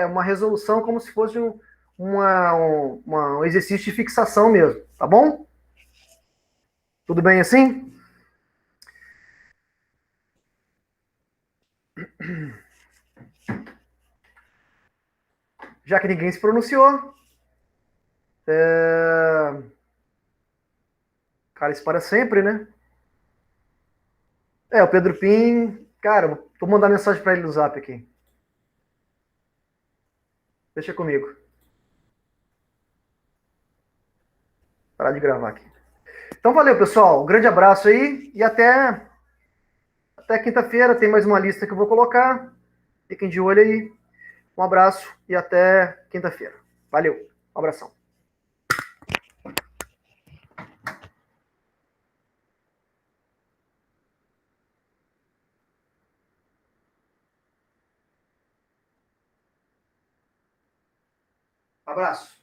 uma resolução como se fosse um exercício de fixação mesmo, tá bom? Tudo bem assim? Já que ninguém se pronunciou, cara, isso para sempre, né? O Pedro Pim, cara, vou mandar mensagem para ele no Zap aqui. Deixa comigo. Parar de gravar aqui. Então valeu, pessoal. Um grande abraço aí e até quinta-feira. Tem mais uma lista que eu vou colocar. Fiquem de olho aí. Um abraço e até quinta-feira. Valeu. Um abração. Abraço.